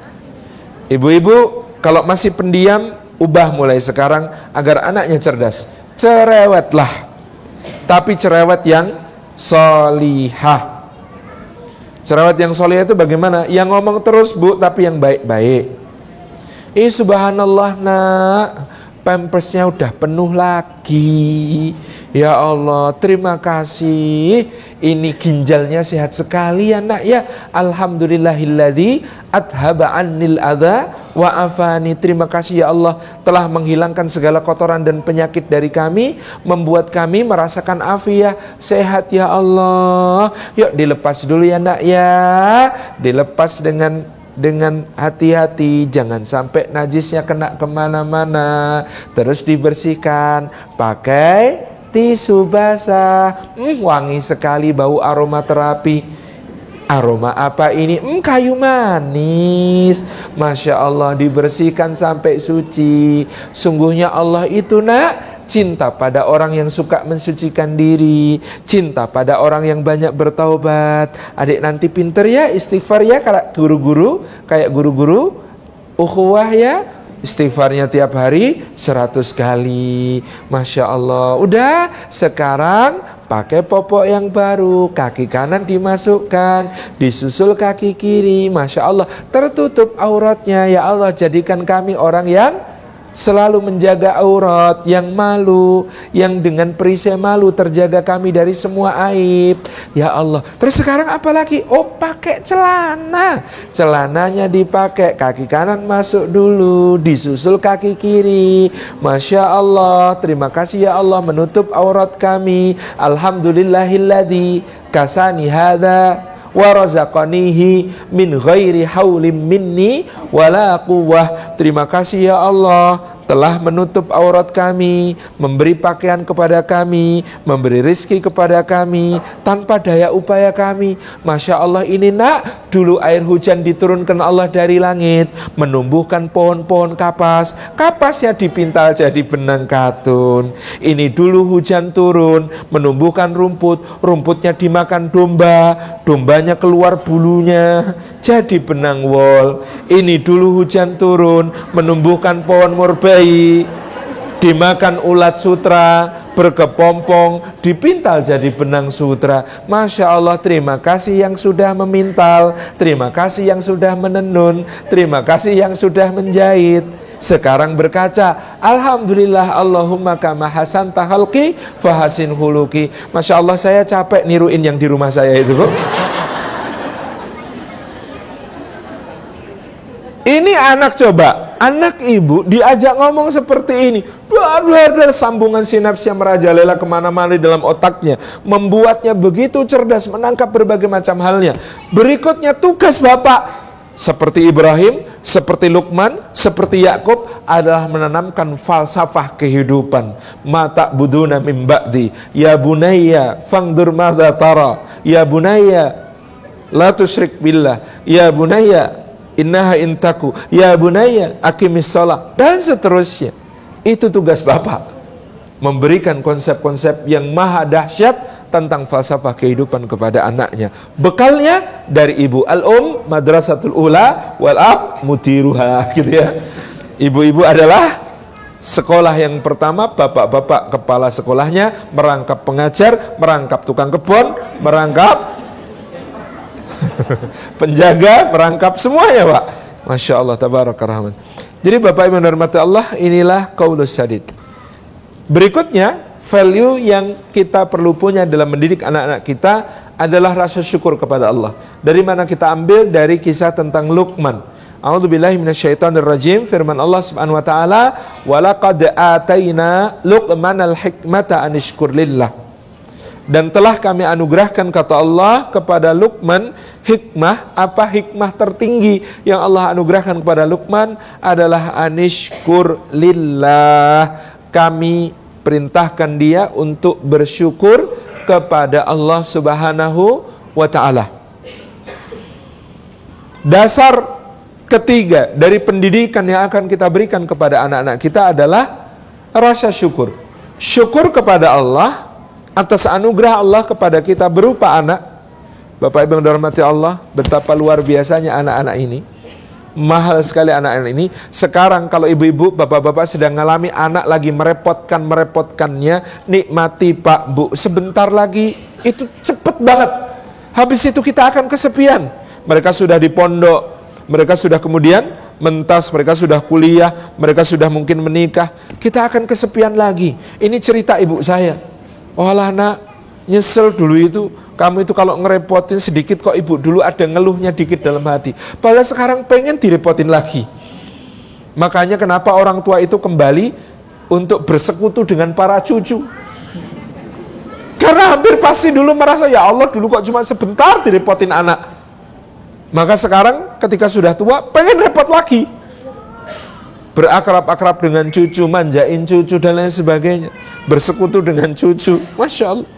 Ibu-ibu kalau masih pendiam, ubah mulai sekarang agar anaknya cerdas. Cerewetlah, tapi cerewet yang solihah. Cerewet yang solihah itu bagaimana? Yang ngomong terus bu, tapi yang baik-baik. Subhanallah nak, pampersnya udah penuh lagi. Ya Allah, terima kasih. Ini ginjalnya sehat sekali ya nak ya. Alhamdulillahilladzi adhaba annil adha wa afani. Terima kasih ya Allah telah menghilangkan segala kotoran dan penyakit dari kami, membuat kami merasakan afiah, sehat ya Allah. Yuk dilepas dulu ya nak ya. Dilepas dengan hati-hati, jangan sampai najisnya kena kemana-mana. Terus dibersihkan pakai tisu basah. Wangi sekali, bau aromaterapi. Aroma apa ini? Kayu manis. Masya Allah, dibersihkan sampai suci. Sungguhnya Allah itu nak cinta pada orang yang suka mensucikan diri, cinta pada orang yang banyak bertaubat. Adik nanti pinter ya, istighfar ya, kayak guru-guru ukhuwah ya, istighfarnya tiap hari 100 kali. Masya Allah. Udah, sekarang pakai popok yang baru, kaki kanan dimasukkan, disusul kaki kiri. Masya Allah, tertutup auratnya. Ya Allah, jadikan kami orang yang selalu menjaga aurat, yang malu, yang dengan perisai malu terjaga kami dari semua aib. Ya Allah. Terus sekarang apa lagi? Oh, pakai celana. Celananya dipakai, kaki kanan masuk dulu, disusul kaki kiri. Masya Allah. Terima kasih ya Allah menutup aurat kami. Alhamdulillahilladzi kasani hadza wa razaqanihi min ghairi haulim minni wala quwwah. Terima kasih ya Allah telah menutup aurat kami, memberi pakaian kepada kami, memberi rizki kepada kami tanpa daya upaya kami. Masya Allah, ini nak, dulu air hujan diturunkan Allah dari langit, menumbuhkan pohon-pohon kapas. Kapasnya dipintal jadi benang katun. Ini dulu hujan turun, menumbuhkan rumput, rumputnya dimakan domba, dombanya keluar bulunya jadi benang wol. Ini dulu hujan turun, menumbuhkan pohon murbei, dimakan ulat sutra, berkepompong, dipintal jadi benang sutra. Masya Allah, terima kasih yang sudah memintal, terima kasih yang sudah menenun, terima kasih yang sudah menjahit. Sekarang berkaca, alhamdulillah, Allahumma kama hasanta khalqi fahasin huluki. Masya Allah, saya capek niruin yang di rumah saya itu, Bu. Ini anak, coba, anak ibu diajak ngomong seperti ini, ada sambungan sinaps yang merajalela kemana-mana di dalam otaknya, membuatnya begitu cerdas menangkap berbagai macam halnya. Berikutnya tugas bapak, seperti Ibrahim, seperti Luqman, seperti Yakub, adalah menanamkan falsafah kehidupan. Mata buduna min ba'di, ya bunayya fangdur madza tara, ya bunayya la tusyrik billah, ya bunayya innaha intaku, ya bunayya aqimis shalah, dan seterusnya. Itu tugas bapak, memberikan konsep-konsep yang maha dahsyat tentang falsafah kehidupan kepada anaknya. Bekalnya dari ibu, al-um madrasatul ula wal ab mutiruha, gitu ya. Ibu-ibu adalah sekolah yang pertama, bapak-bapak kepala sekolahnya, merangkap pengajar, merangkap tukang kebun, merangkap penjaga, merangkap semuanya, Pak. Masya Allah, tabaraka rahman. Jadi Bapak Ibu yang dirahmati Allah, inilah qaulus sadid. Berikutnya, value yang kita perlu punya dalam mendidik anak-anak kita adalah rasa syukur kepada Allah. Dari mana kita ambil? Dari kisah tentang Luqman. A'udzubillahi minasyaitonirrajim. Firman Allah Subhanahu wa taala, "Wa laqad ataina Luqmanal hikmata an yashkur lillah." Dan telah kami anugerahkan, kata Allah, kepada Luqman hikmah. Apa hikmah tertinggi yang Allah anugerahkan kepada Luqman? Adalah anishkur lillah. Kami perintahkan dia untuk bersyukur kepada Allah Subhanahu wa ta'ala. Dasar ketiga dari pendidikan yang akan kita berikan kepada anak-anak kita adalah rasa syukur. Syukur kepada Allah atas anugerah Allah kepada kita berupa anak. Bapak Ibu yang dirahmati Allah, betapa luar biasanya anak-anak ini. Mahal sekali anak-anak ini. Sekarang kalau ibu-ibu, bapak-bapak sedang mengalami anak lagi merepotkannya, nikmati Pak Bu, sebentar lagi itu cepet banget. Habis itu kita akan kesepian. Mereka sudah di pondok, mereka sudah kemudian mentas, mereka sudah kuliah, mereka sudah mungkin menikah. Kita akan kesepian lagi. Ini cerita ibu saya. Walah nak, nyesel dulu itu, kamu itu kalau ngerepotin sedikit kok ibu dulu ada ngeluhnya dikit dalam hati. Padahal sekarang pengen direpotin lagi. Makanya kenapa orang tua itu kembali untuk bersekutu dengan para cucu. Karena hampir pasti dulu merasa, ya Allah dulu kok cuma sebentar direpotin anak. Maka sekarang ketika sudah tua, pengen repot lagi. Berakrab-akrab dengan cucu, manjain cucu dan lain sebagainya. Bersekutu dengan cucu. Masya Allah.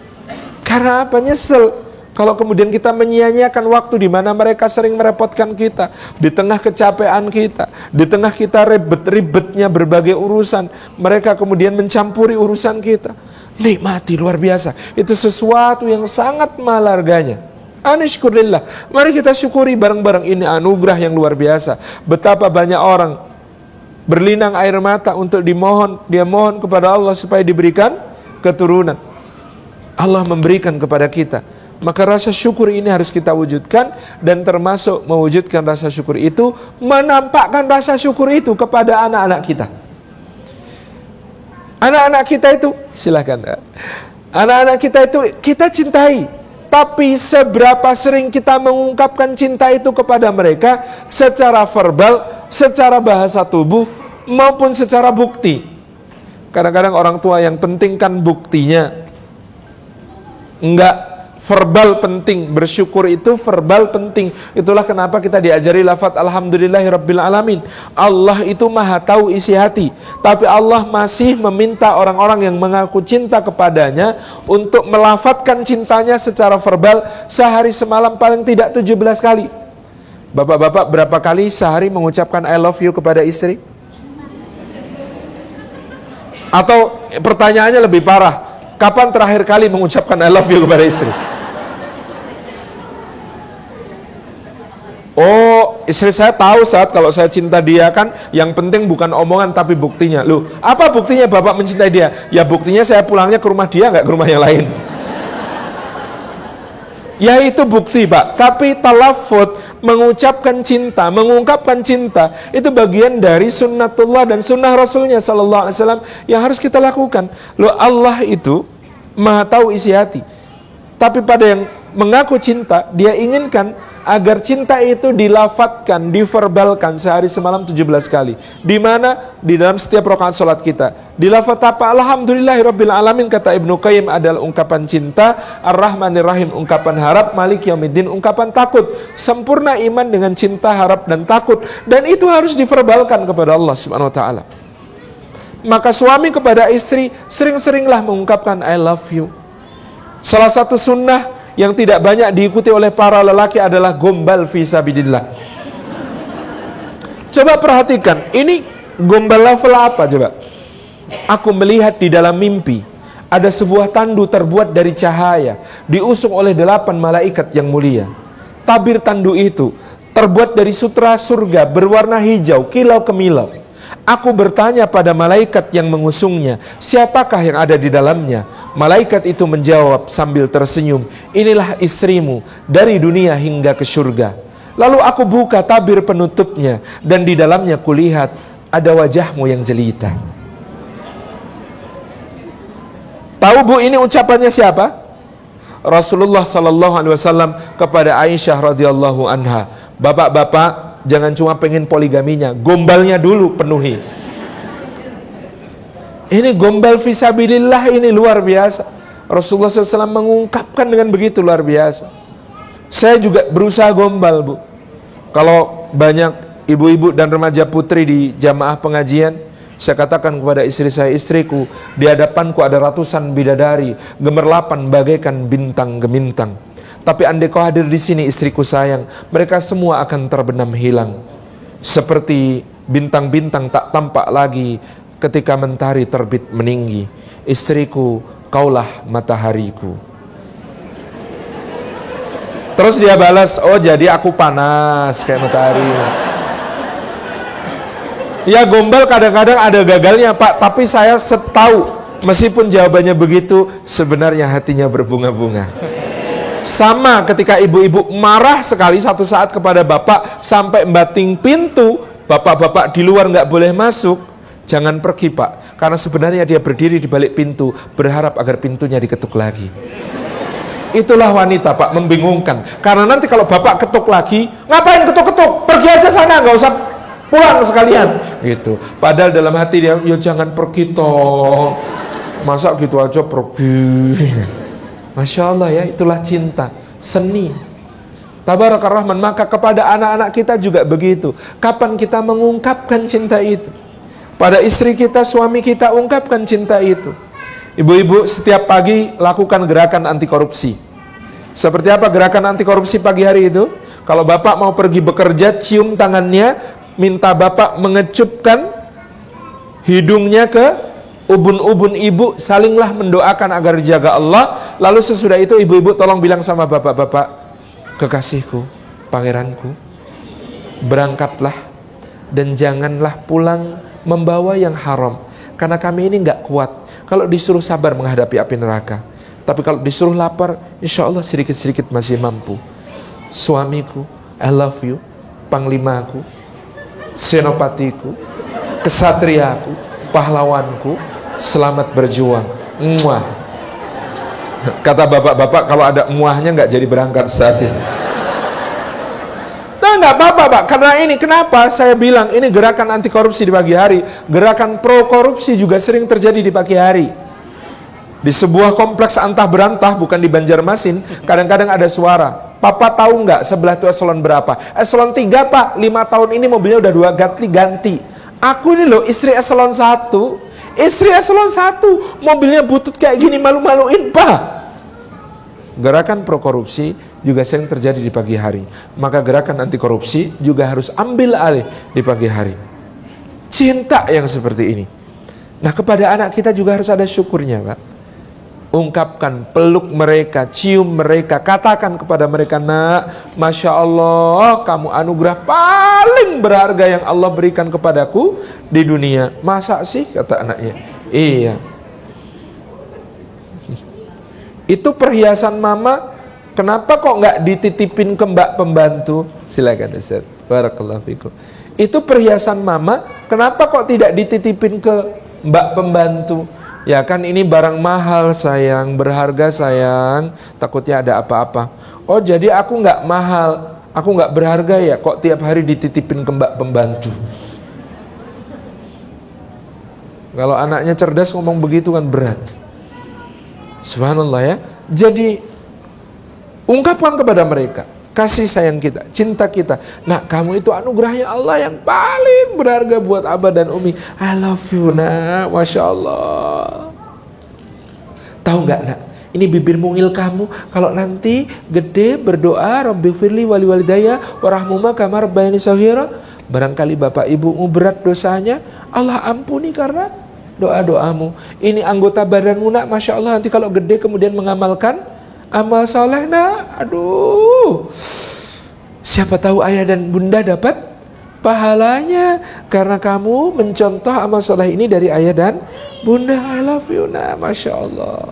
Karena apa? Nyesel. Kalau kemudian kita menyia-nyiakan waktu di mana mereka sering merepotkan kita. Di tengah kecapean kita. Di tengah kita ribet-ribetnya berbagai urusan. Mereka kemudian mencampuri urusan kita. Nikmati luar biasa. Itu sesuatu yang sangat mahal harganya. Anishkurillah. Mari kita syukuri bareng-bareng. Ini anugerah yang luar biasa. Betapa banyak orang berlinang air mata untuk dia mohon kepada Allah supaya diberikan keturunan. Allah memberikan kepada kita. Maka rasa syukur ini harus kita wujudkan. Dan termasuk mewujudkan rasa syukur itu, menampakkan rasa syukur itu kepada anak-anak kita. Anak-anak kita itu, silakan. Anak-anak kita itu kita cintai. Tapi seberapa sering kita mengungkapkan cinta itu kepada mereka secara verbal, secara bahasa tubuh, maupun secara bukti. Kadang-kadang orang tua yang pentingkan buktinya. Enggak, verbal penting. Bersyukur itu verbal penting. Itulah kenapa kita diajari lafaz Alhamdulillahirrabbilalamin. Allah itu maha tahu isi hati. Tapi Allah masih meminta orang-orang yang mengaku cinta kepadanya untuk melafadzkan cintanya secara verbal sehari semalam paling tidak 17 kali. Bapak-bapak berapa kali sehari mengucapkan I love you kepada istri? Atau pertanyaannya lebih parah, kapan terakhir kali mengucapkan I love you kepada istri? Oh, istri saya tahu saat kalau saya cinta dia kan, yang penting bukan omongan tapi buktinya. Loh, apa buktinya Bapak mencintai dia? Ya buktinya saya pulangnya ke rumah dia, nggak ke rumah yang lain. Ya itu bukti Pak. Tapi talafut, mengucapkan cinta, mengungkapkan cinta, itu bagian dari sunnatullah dan sunnah Rasulnya Sallallahu Alaihi Wasallam yang harus kita lakukan. Loh, Allah itu maha tahu isi hati. Tapi pada yang mengaku cinta, dia inginkan agar cinta itu dilafatkan, diverbalkan sehari semalam 17 kali. Di mana? Di dalam setiap rakaat salat kita. Dilafat apa? Alhamdulillahirrabbilalamin, kata Ibnu Qayyim, adalah ungkapan cinta. Ar-Rahmanir-Rahim, ungkapan harap. Malik Yaumiddin, ungkapan takut. Sempurna iman dengan cinta, harap, dan takut. Dan itu harus diverbalkan kepada Allah Subhanahu wa ta'ala. Maka suami kepada istri sering-seringlah mengungkapkan I love you. Salah satu sunnah yang tidak banyak diikuti oleh para lelaki adalah gombal fisabilillah. Coba perhatikan, ini gombal level apa coba? Aku melihat di dalam mimpi ada sebuah tandu terbuat dari cahaya, diusung oleh 8 malaikat yang mulia. Tabir tandu itu terbuat dari sutra surga berwarna hijau, kilau kemilau. Aku bertanya pada malaikat yang mengusungnya, siapakah yang ada di dalamnya? Malaikat itu menjawab sambil tersenyum, inilah istrimu dari dunia hingga ke surga. Lalu aku buka tabir penutupnya, dan di dalamnya kulihat ada wajahmu yang jelita. Tahu Bu, ini ucapannya siapa? Rasulullah Sallallahu Alaihi Wasallam kepada Aisyah radhiyallahu anha. Bapak-bapak, jangan cuma pengen poligaminya, gombalnya dulu penuhi. Ini gombal fisabilillah, ini luar biasa. Rasulullah SAW mengungkapkan dengan begitu luar biasa. Saya juga berusaha gombal, Bu. Kalau banyak ibu-ibu dan remaja putri di jamaah pengajian, saya katakan kepada istri saya, istriku, di hadapanku ada ratusan bidadari, gemerlapan bagaikan bintang gemintang. Tapi andai kau hadir di sini, istriku sayang, mereka semua akan terbenam hilang. Seperti bintang-bintang tak tampak lagi ketika mentari terbit meninggi. Istriku, kaulah matahariku. Terus dia balas, oh jadi aku panas kayak matahari. Ya gombal kadang-kadang ada gagalnya Pak, tapi saya tahu meskipun jawabannya begitu, sebenarnya hatinya berbunga-bunga. Sama ketika ibu-ibu marah sekali satu saat kepada bapak sampai membating pintu, bapak-bapak di luar nggak boleh masuk, jangan pergi Pak, karena sebenarnya dia berdiri di balik pintu berharap agar pintunya diketuk lagi. Itulah wanita Pak, membingungkan. Karena nanti kalau bapak ketuk lagi, ngapain ketuk-ketuk? Pergi aja sana, nggak usah pulang sekalian. Gitu. Padahal dalam hati dia, ya jangan pergi toh. Masa gitu aja pergi. Masya Allah ya, itulah cinta, seni. Tabarakar Rahman. Maka kepada anak-anak kita juga begitu. Kapan kita mengungkapkan cinta itu? Pada istri kita, suami kita, ungkapkan cinta itu. Ibu-ibu setiap pagi lakukan gerakan anti korupsi. Seperti apa gerakan anti korupsi pagi hari itu? Kalau bapak mau pergi bekerja, cium tangannya, minta bapak mengecupkan hidungnya ke ubun-ubun ibu, salinglah mendoakan agar dijaga Allah. Lalu sesudah itu ibu-ibu tolong bilang sama bapak-bapak, kekasihku, pangeranku, berangkatlah dan janganlah pulang membawa yang haram, karena kami ini nggak kuat kalau disuruh sabar menghadapi api neraka. Tapi kalau disuruh lapar, insya Allah sedikit-sedikit masih mampu. Suamiku, I love you. Panglimaku, senopatiku, kesatriaku, pahlawanku, selamat berjuang. Muah. Kata bapak-bapak, kalau ada muahnya nggak jadi berangkat saat itu. Nah nggak apa-apa Pak, karena ini kenapa saya bilang ini gerakan anti korupsi di pagi hari. Gerakan pro korupsi juga sering terjadi di pagi hari. Di sebuah kompleks antah berantah, bukan di Banjarmasin, kadang-kadang ada suara, Papa tahu nggak sebelah itu eselon berapa? Eselon 3 Pak, 5 tahun ini mobilnya udah 2 ganti. Aku ini loh istri eselon 1, istri eselon 1, mobilnya butut kayak gini, malu-maluin Pak. Gerakan pro korupsi juga sering terjadi di pagi hari. Maka gerakan anti korupsi juga harus ambil alih di pagi hari. Cinta yang seperti ini. Nah kepada anak kita juga harus ada syukurnya Pak. Ungkapkan, peluk mereka, cium mereka, katakan kepada mereka, nak, Masya Allah, kamu anugerah paling berharga yang Allah berikan kepadaku di dunia. Masa sih, kata anaknya. Iya. Itu perhiasan mama, kenapa kok nggak dititipin ke mbak pembantu? Silakan Ustaz. Barakallahu fikum. Itu perhiasan mama, kenapa kok tidak dititipin ke mbak pembantu? Ya kan ini barang mahal sayang, berharga sayang, takutnya ada apa-apa. Oh jadi aku nggak mahal, aku nggak berharga ya, kok tiap hari dititipin ke mbak pembantu? Kalau anaknya cerdas ngomong begitu kan berat. Subhanallah ya. Jadi ungkapkan kepada mereka kasih sayang kita, cinta kita. Nah kamu itu anugerahnya Allah yang paling berharga buat Abah dan Umi. I love you nak, Masya Allah. Tahu nggak nak, ini bibir mungil kamu kalau nanti gede berdoa Rabbighfirli wali walidayya warahmuma kama rabbayani shaghira. Barangkali bapak ibumu berat dosanya, Allah ampuni karena doa-doamu. Ini anggota badanmu nak, Masya Allah, nanti kalau gede kemudian mengamalkan amal soleh nak, aduh, siapa tahu ayah dan bunda dapat pahalanya karena kamu mencontoh amal soleh ini dari ayah dan bunda. I love you nak, Masya Allah,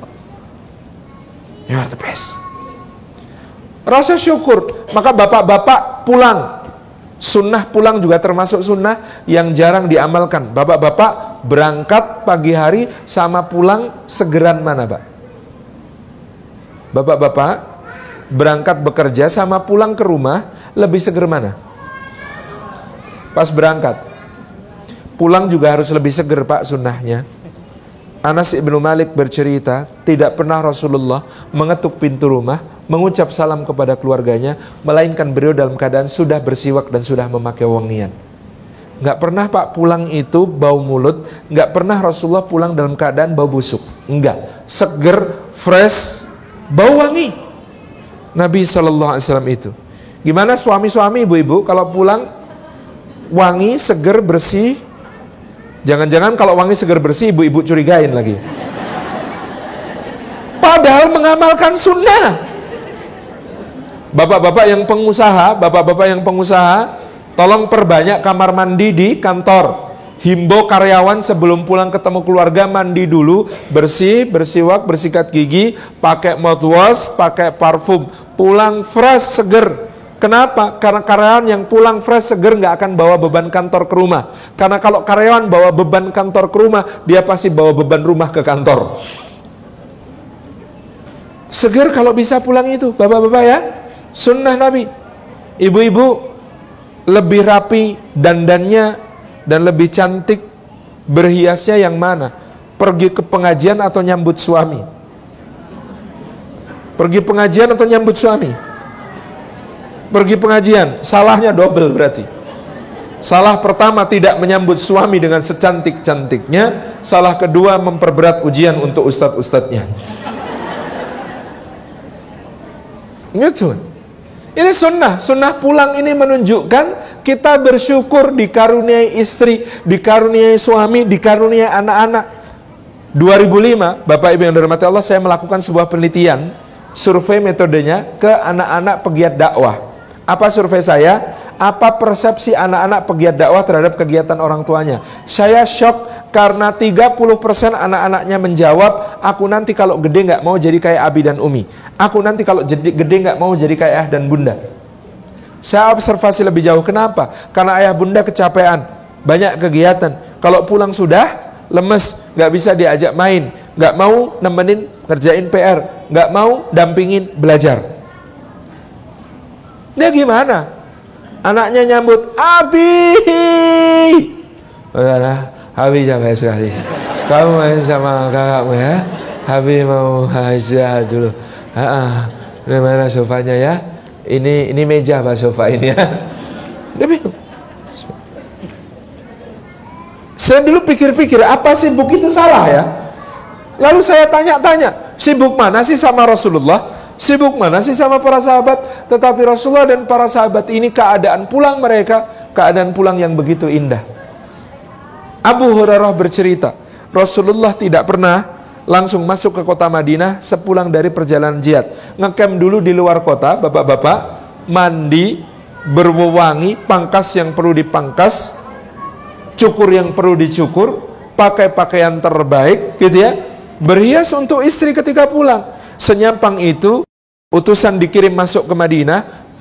you are the best. Rasa syukur. Maka bapak-bapak pulang, sunnah pulang juga termasuk sunnah yang jarang diamalkan. Bapak-bapak berangkat pagi hari sama pulang segeran mana Pak? Bapak-bapak berangkat bekerja sama pulang ke rumah lebih seger mana? Pas berangkat. Pulang juga harus lebih seger Pak sunnahnya. Anas ibnu Malik bercerita, tidak pernah Rasulullah mengetuk pintu rumah, mengucap salam kepada keluarganya, melainkan beliau dalam keadaan sudah bersiwak dan sudah memakai wangian. Nggak pernah Pak pulang itu bau mulut, nggak pernah Rasulullah pulang dalam keadaan bau busuk. Enggak, seger, fresh, bau wangi. Nabi SAW itu. Gimana suami-suami ibu-ibu kalau pulang wangi, seger, bersih? Jangan-jangan kalau wangi, seger, bersih ibu-ibu curigain lagi. Padahal mengamalkan sunnah. Bapak-bapak yang pengusaha, tolong perbanyak kamar mandi di kantor. Himbau karyawan sebelum pulang ketemu keluarga mandi dulu, bersih, bersiwak, bersikat gigi, pakai mouthwash, pakai parfum, pulang fresh, seger. Kenapa? Karena karyawan yang pulang fresh, seger nggak akan bawa beban kantor ke rumah. Karena kalau karyawan bawa beban kantor ke rumah, dia pasti bawa beban rumah ke kantor. Seger kalau bisa pulang itu, bapak-bapak ya. Sunnah Nabi. Ibu-ibu lebih rapi dandannya dan lebih cantik berhiasnya yang mana? Pergi ke pengajian atau nyambut suami? Pergi pengajian atau nyambut suami? Pergi pengajian, salahnya double berarti. Salah pertama tidak menyambut suami dengan secantik-cantiknya. Salah kedua memperberat ujian untuk ustadz-ustadznya. Gitu. Ini sunnah. Sunnah pulang ini menunjukkan kita bersyukur dikaruniai istri, dikaruniai suami, dikaruniai anak-anak. 2005, Bapak Ibu yang dirahmati Allah, saya melakukan sebuah penelitian, survei metodenya ke anak-anak pegiat dakwah. Apa survei saya? Apa persepsi anak-anak pegiat dakwah terhadap kegiatan orang tuanya? Saya shock karena 30% anak-anaknya menjawab, aku nanti kalau gede nggak mau jadi kayak Abi dan Umi. Aku nanti kalau gede nggak mau jadi kayak ayah dan bunda. Saya observasi lebih jauh. Kenapa? Karena ayah bunda kecapean, banyak kegiatan. Kalau pulang sudah lemes, nggak bisa diajak main, nggak mau nemenin ngerjain PR, nggak mau dampingin belajar. Dia gimana? Anaknya nyambut, Abi. Abi sampai sekali. Kamu main sama kakakmu ya. Abi mau istirahat dulu. Ini mana sofanya ya? Ini meja Pak, sofa ini ya. Dia bingung. Saya dulu pikir-pikir, apa sibuk itu salah ya? Lalu saya tanya-tanya, sibuk mana sih sama Rasulullah? Sibuk mana sih sama para sahabat? Tetapi Rasulullah dan para sahabat ini keadaan pulang mereka, keadaan pulang yang begitu indah. Abu Hurairah bercerita, Rasulullah tidak pernah langsung masuk ke kota Madinah sepulang dari perjalanan jihad. Ngecamp dulu di luar kota, bapak-bapak, mandi, berwewangi, pangkas yang perlu dipangkas, cukur yang perlu dicukur, pakai pakaian terbaik, gitu ya. Berhias untuk istri ketika pulang. Senyampang itu, utusan dikirim masuk ke Madinah,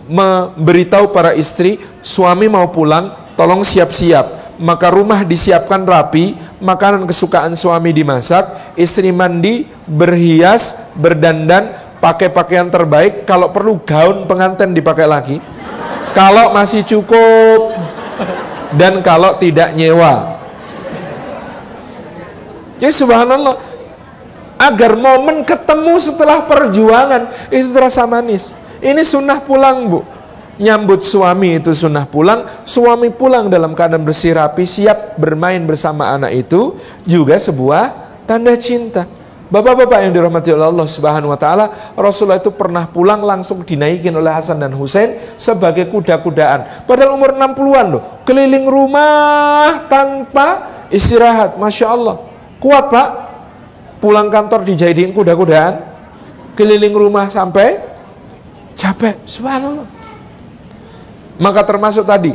memberitahu para istri, suami mau pulang, tolong siap-siap. Maka rumah disiapkan rapi, makanan kesukaan suami dimasak, istri mandi, berhias, berdandan, pakai pakaian terbaik, kalau perlu gaun pengantin dipakai lagi. Kalau masih cukup, dan kalau tidak nyewa. Ya subhanallah. Agar momen ketemu setelah perjuangan itu terasa manis. Ini sunnah pulang, Bu. Nyambut suami itu sunnah pulang. Suami pulang dalam keadaan bersih rapi, siap bermain bersama anak itu juga sebuah tanda cinta. Bapak-bapak yang dirahmati oleh Allah Subhanahu wa taala, Rasulullah itu pernah pulang langsung dinaikin oleh Hasan dan Husain sebagai kuda-kudaan. Padahal umur 60-an loh, keliling rumah tanpa istirahat. Masya Allah. Kuat, Pak. Pulang kantor dijadiin kuda-kudaan, keliling rumah sampai capek. Subhanallah. Maka termasuk tadi,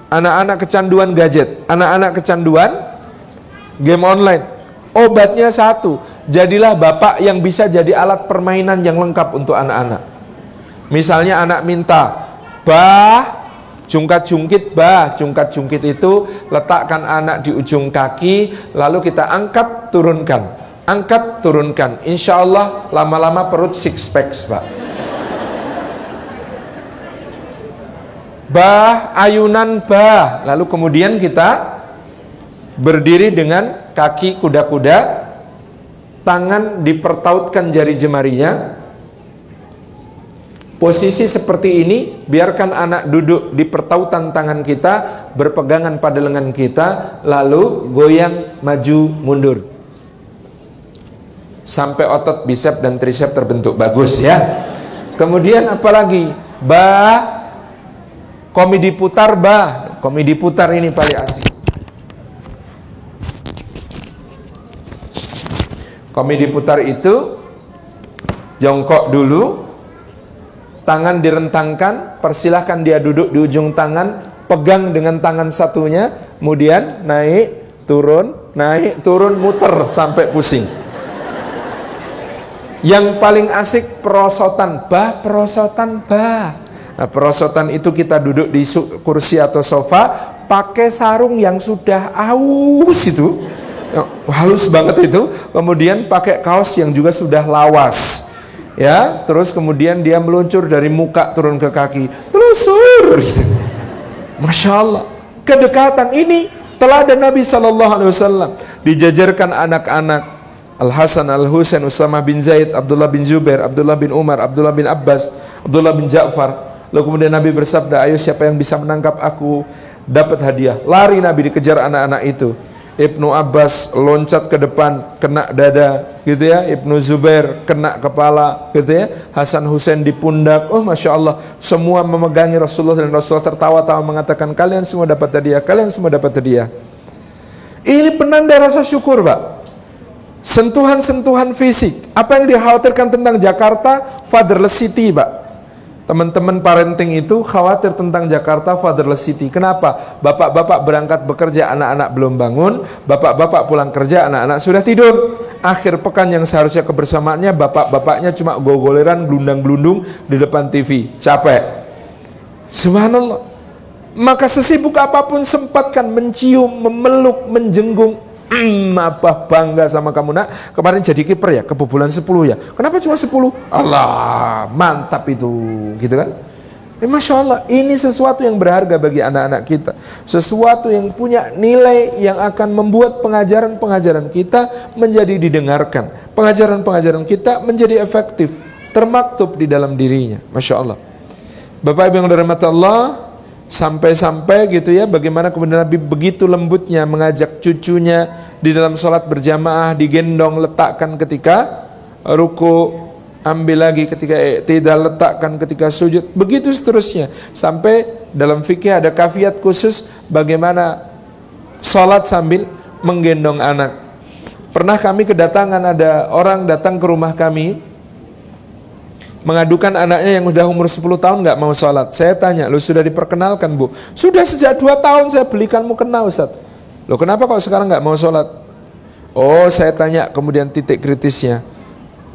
anak-anak kecanduan gadget, anak-anak kecanduan game online. Obatnya satu, jadilah bapak yang bisa jadi alat permainan yang lengkap untuk anak-anak. Misalnya anak minta, jungkat-jungkit, jungkat-jungkit itu letakkan anak di ujung kaki, lalu kita angkat, turunkan. Angkat, turunkan. Insya Allah lama-lama perut six packs, Pak. Ayunan lalu kemudian kita berdiri dengan kaki kuda-kuda tangan dipertautkan jari jemarinya. Posisi seperti ini, biarkan anak duduk di pertautan tangan kita, berpegangan pada lengan kita, lalu goyang maju mundur sampai otot bicep dan tricep terbentuk. Bagus ya. Kemudian apalagi? Komedi putar, komedi putar ini paling asik. Komedi putar itu jongkok dulu, tangan direntangkan, persilahkan dia duduk di ujung tangan, pegang dengan tangan satunya, kemudian naik, turun, muter sampai pusing. Yang paling asik perosotan, perosotan. Nah, perosotan itu kita duduk di kursi atau sofa, pakai sarung yang sudah aus itu, halus banget itu, kemudian pakai kaos yang juga sudah lawas. Ya, terus kemudian dia meluncur dari muka turun ke kaki, telusur gitu. Masya Allah, kedekatan ini teladan Nabi SAW. Dijajarkan anak-anak Al-Hasan, Al-Husain, Usamah bin Zaid, Abdullah bin Zubair, Abdullah bin Umar, Abdullah bin Abbas, Abdullah bin Ja'far. Lalu kemudian Nabi bersabda, ayo siapa yang bisa menangkap aku dapat hadiah. Lari Nabi dikejar anak-anak itu. Ibnu Abbas loncat ke depan, kena dada gitu ya. Ibnu Zubair kena kepala gitu ya. Hasan Husain di pundak. Oh Masya Allah, semua memegangi Rasulullah, dan Rasulullah tertawa-tawa mengatakan, kalian semua dapat hadiah, kalian semua dapat hadiah. Ini penanda rasa syukur, Pak. Sentuhan-sentuhan fisik. Apa yang dikhawatirkan tentang Jakarta, fatherless city, Pak. Teman-teman parenting itu khawatir tentang Jakarta fatherless city. Kenapa? Bapak-bapak berangkat bekerja, anak-anak belum bangun. Bapak-bapak pulang kerja, anak-anak sudah tidur. Akhir pekan yang seharusnya kebersamaannya, bapak-bapaknya cuma gogoleran, gelundang-gelundung di depan TV. Capek. Subhanallah. Maka sesibuk apapun sempatkan mencium, memeluk, menjenggung. Apa bangga sama kamu nak. Kemarin jadi kiper ya, kebobolan 10 ya. Kenapa cuma 10? Allah, mantap itu, gitu kan. Masya Allah, ini sesuatu yang berharga bagi anak-anak kita. Sesuatu yang punya nilai, yang akan membuat pengajaran-pengajaran kita menjadi didengarkan. Pengajaran-pengajaran kita menjadi efektif, termaktub di dalam dirinya. Masya Allah. Bapak Ibu yang dirahmati Allah, sampai-sampai gitu ya, bagaimana kemudian Nabi begitu lembutnya mengajak cucunya di dalam sholat berjamaah, digendong, letakkan ketika ruku, ambil lagi ketika tidak, letakkan ketika sujud, begitu seterusnya. Sampai dalam fikih ada kafiat khusus bagaimana sholat sambil menggendong anak. Pernah kami kedatangan, ada orang datang ke rumah kami mengadukan anaknya yang udah umur 10 tahun gak mau sholat. Saya tanya, lu sudah diperkenalkan bu? Sudah, sejak 2 tahun saya belikan mukena Ustaz. Loh kenapa kok sekarang gak mau sholat? Oh saya tanya kemudian titik kritisnya,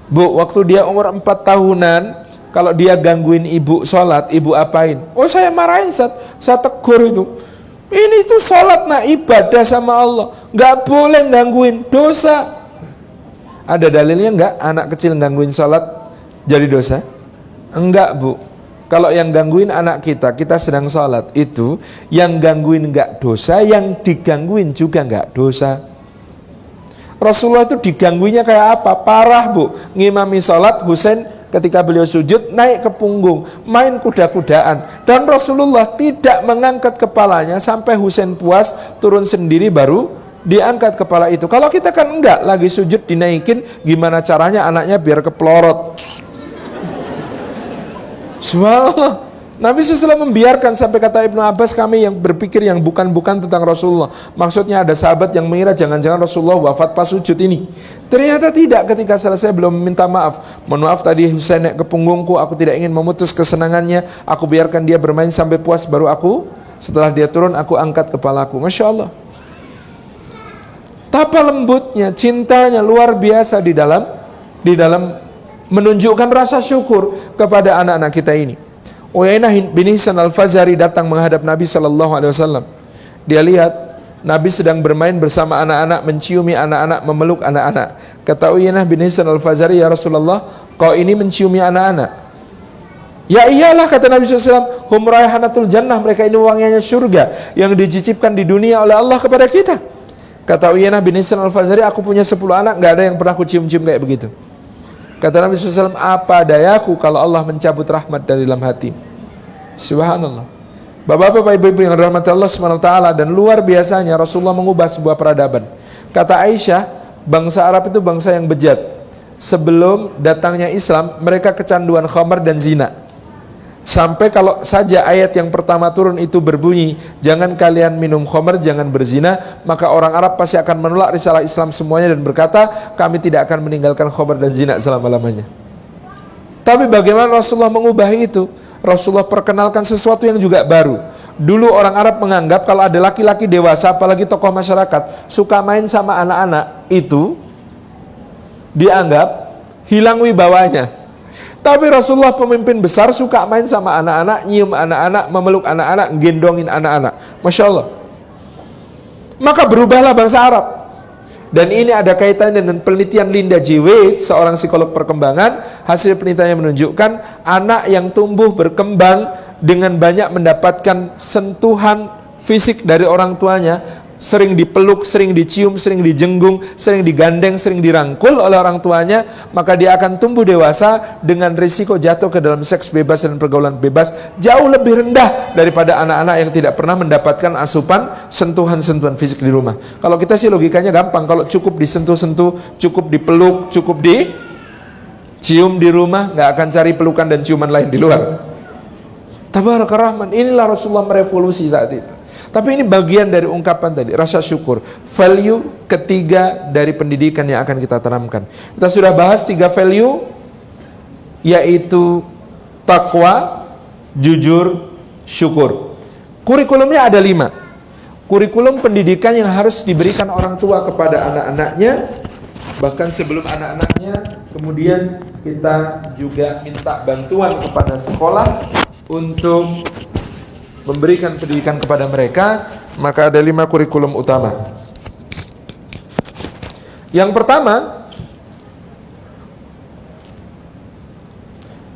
bu waktu dia umur 4 tahunan, kalau dia gangguin ibu sholat, ibu apain? Oh saya marahin Ustaz, saya tegur itu. Ini tuh sholat nak, ibadah sama Allah, gak boleh gangguin, dosa. Ada dalilnya gak anak kecil gangguin sholat jadi dosa? Enggak bu. Kalau yang gangguin anak kita, kita sedang sholat, itu yang gangguin enggak dosa, yang digangguin juga enggak dosa. Rasulullah itu digangguinya kayak apa? Parah bu. Ngimami sholat, Husain ketika beliau sujud naik ke punggung, main kuda-kudaan, dan Rasulullah tidak mengangkat kepalanya sampai Husain puas, turun sendiri baru diangkat kepala itu. Kalau kita kan enggak, lagi sujud dinaikin, gimana caranya anaknya biar kepelorot. Subhanallah. Nabi SAW membiarkan, sampai kata Ibnu Abbas, kami yang berpikir yang bukan-bukan tentang Rasulullah. Maksudnya ada sahabat yang mengira jangan-jangan Rasulullah wafat pas sujud ini. Ternyata tidak. Ketika selesai belum minta maaf. Mohon maaf tadi Husain naik ke punggungku, aku tidak ingin memutus kesenangannya, aku biarkan dia bermain sampai puas, baru aku, setelah dia turun, aku angkat kepalaku. Masya Allah. Tapa lembutnya, cintanya luar biasa di dalam menunjukkan rasa syukur kepada anak-anak kita ini. Uyainah bin Hisan al-Fazari datang menghadap Nabi SAW. Dia lihat Nabi sedang bermain bersama anak-anak, menciumi anak-anak, memeluk anak-anak. Kata Uyainah bin Hisan al-Fazari, ya Rasulullah, kau ini menciumi anak-anak? Ya iyalah, kata Nabi SAW, hum raihanatul jannah, mereka ini wanginya surga yang dicicipkan di dunia oleh Allah kepada kita. Kata Uyainah bin Hisn al-Fazari, aku punya 10 anak, nggak ada yang pernah aku cium-cium kayak begitu. Kata Nabi SAW, apa dayaku kalau Allah mencabut rahmat dari dalam hati. Subhanallah. Bapak-bapak, ibu-ibu yang dirahmati Allah SWT, dan luar biasanya Rasulullah mengubah sebuah peradaban. Kata Aisyah, bangsa Arab itu bangsa yang bejat. Sebelum datangnya Islam, mereka kecanduan khamar dan zina. Sampai kalau saja ayat yang pertama turun itu berbunyi, jangan kalian minum khamar, jangan berzina, maka orang Arab pasti akan menolak risalah Islam semuanya dan berkata, kami tidak akan meninggalkan khamar dan zina selama-lamanya. Tapi bagaimana Rasulullah mengubah itu? Rasulullah perkenalkan sesuatu yang juga baru. Dulu orang Arab menganggap kalau ada laki-laki dewasa, apalagi tokoh masyarakat, suka main sama anak-anak, itu dianggap hilang wibawanya. Tapi Rasulullah pemimpin besar suka main sama anak-anak, nyium anak-anak, memeluk anak-anak, gendongin anak-anak. Masya Allah. Maka berubahlah bangsa Arab. Dan ini ada kaitannya dengan penelitian Linda G. Wade, seorang psikolog perkembangan. Hasil penelitiannya menunjukkan anak yang tumbuh berkembang dengan banyak mendapatkan sentuhan fisik dari orang tuanya, sering dipeluk, sering dicium, sering dijenggung, sering digandeng, sering dirangkul oleh orang tuanya, maka dia akan tumbuh dewasa dengan risiko jatuh ke dalam seks bebas dan pergaulan bebas jauh lebih rendah daripada anak-anak yang tidak pernah mendapatkan asupan sentuhan-sentuhan fisik di rumah. Kalau kita sih logikanya gampang, kalau cukup disentuh-sentuh, cukup dipeluk, cukup dicium di rumah, nggak akan cari pelukan dan ciuman lain di luar. Tabaraka Rahman, inilah Rasulullah merevolusi saat itu. Tapi ini bagian dari ungkapan tadi, rasa syukur. Value ketiga dari pendidikan yang akan kita tanamkan. Kita sudah bahas 3 value, yaitu takwa, jujur, syukur. Kurikulumnya ada 5. Kurikulum pendidikan yang harus diberikan orang tua kepada anak-anaknya, bahkan sebelum anak-anaknya. Kemudian kita juga minta bantuan kepada sekolah untuk memberikan pendidikan kepada mereka. Maka ada 5 kurikulum utama. Yang pertama,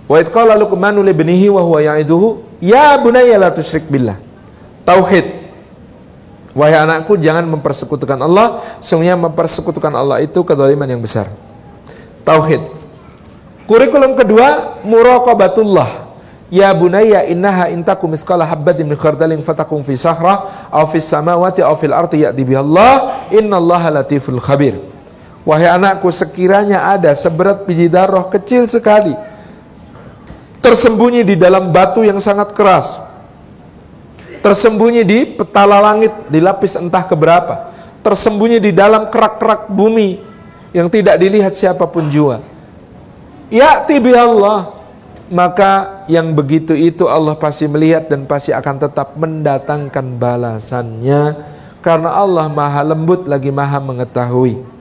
wa idh qala Luqmanu li ibnihi wa huwa ya'iduhu ya bunayya la tusyrik billah. Tauhid. Wahai anakku, jangan mempersekutukan Allah, sesungguhnya mempersekutukan Allah itu kedzaliman yang besar. Tauhid. Kurikulum kedua, muraqabatullah. Ya bunayya innaha intakum misqala habbatin min khardalin fatakum fi sahra aw fis samawati aw fil ardi ya'ti bihallah innallaha latiful khabir. Wahai anakku, sekiranya ada seberat biji darah kecil sekali tersembunyi di dalam batu yang sangat keras, tersembunyi di petala langit, di lapis entah keberapa, tersembunyi di dalam kerak-kerak bumi yang tidak dilihat siapapun jua, ya'ti bihallah, maka yang begitu itu Allah pasti melihat dan pasti akan tetap mendatangkan balasannya, karena Allah maha lembut lagi maha mengetahui.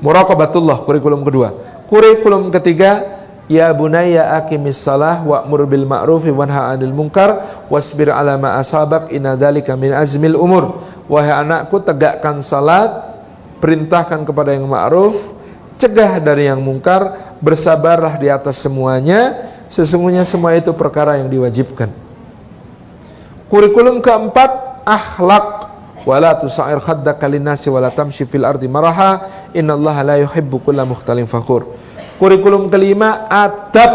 Muraqabatullah, kurikulum kedua. Kurikulum ketiga, ya bunayya aqimis salah wa'mur bil ma'rufi wanha 'anil munkar wasbir 'ala ma asabak inna dzalika min azmil umur. Wahai anakku, tegakkan salat, perintahkan kepada yang ma'ruf, cegah dari yang mungkar, bersabarlah di atas semuanya, sesungguhnya semua itu perkara yang diwajibkan. Kurikulum keempat, akhlak. Wala tusa'ir khaddaka linnasi wala tamshi fil ardi maraha innallaha la yuhibbu kulla mukhtalin fakhur. Kurikulum kelima, adab.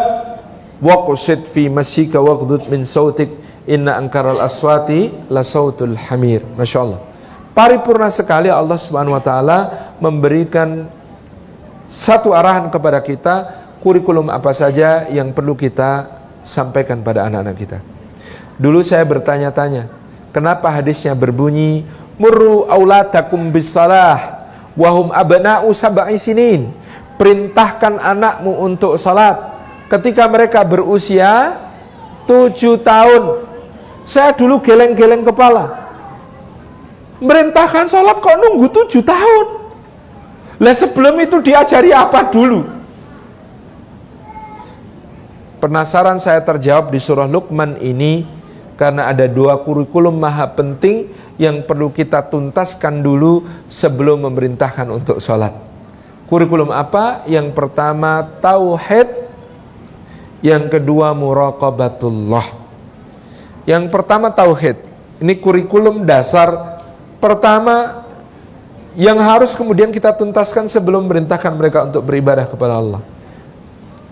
Waqsid fi masyika waghdud min sautik inna ankaral aswati la sautul hamir. Masya Allah. Paripurna sekali Allah Subhanahu wa taala memberikan satu arahan kepada kita, kurikulum apa saja yang perlu kita sampaikan pada anak-anak kita. Dulu saya bertanya-tanya, kenapa hadisnya berbunyi murru auladakum bisalah wa hum abna'u sab'i sinin. Perintahkan anakmu untuk salat ketika mereka berusia 7 tahun. Saya dulu geleng-geleng kepala. Merintahkan salat kok nunggu 7 tahun? Lah sebelum itu diajari apa dulu? Penasaran saya terjawab di surah Luqman ini, karena ada 2 kurikulum maha penting yang perlu kita tuntaskan dulu sebelum memerintahkan untuk sholat. Kurikulum apa? Yang pertama tauhid, yang kedua muraqabatullah. Yang pertama tauhid. Ini kurikulum dasar pertama yang harus kemudian kita tuntaskan sebelum merintahkan mereka untuk beribadah kepada Allah.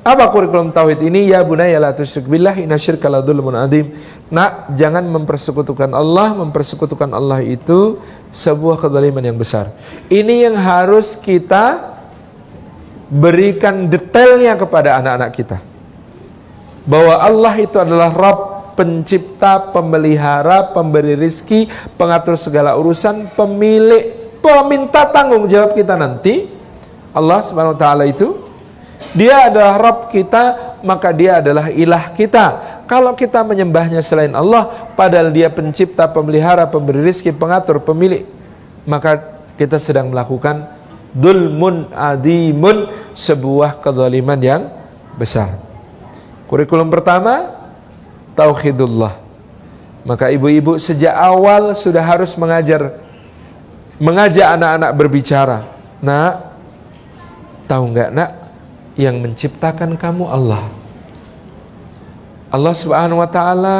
Apa kurikulum tauhid ini? Ya bunayya la tusyrik billah inna syirka la dzulmun adzim. Nak, jangan mempersekutukan Allah. Mempersekutukan Allah itu sebuah kezaliman yang besar. Ini yang harus kita berikan detailnya kepada anak-anak kita, bahwa Allah itu adalah Rabb, pencipta, pemelihara, pemberi rizki, pengatur segala urusan, pemilik, peminta tanggung jawab kita nanti. Allah Subhanahu wa taala itu Dia adalah Rabb kita, maka Dia adalah ilah kita. Kalau kita menyembahnya selain Allah, padahal Dia pencipta, pemelihara, pemberi rizki, pengatur, pemilik, maka kita sedang melakukan dzulmun adzimun, sebuah kezaliman yang besar. Kurikulum pertama, tauhidullah. Maka ibu-ibu sejak awal sudah harus mengajak anak-anak berbicara. Nak, tahu nggak nak, yang menciptakan kamu Allah. Allah Subhanahu wa taala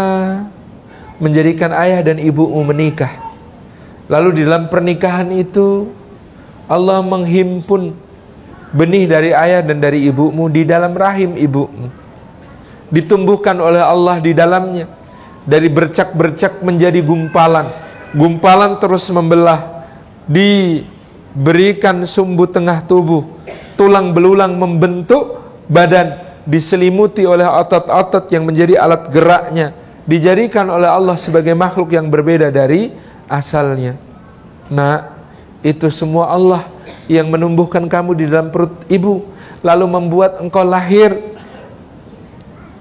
menjadikan ayah dan ibumu menikah. Lalu di dalam pernikahan itu Allah menghimpun benih dari ayah dan dari ibumu di dalam rahim ibumu. Ditumbuhkan oleh Allah di dalamnya. Dari bercak-bercak menjadi gumpalan. Gumpalan terus membelah. Diberikan sumbu tengah tubuh. Tulang belulang membentuk badan, diselimuti oleh otot-otot yang menjadi alat geraknya, dijadikan oleh Allah sebagai makhluk yang berbeda dari asalnya. Nah, itu semua Allah yang menumbuhkan kamu di dalam perut ibu, lalu membuat engkau lahir,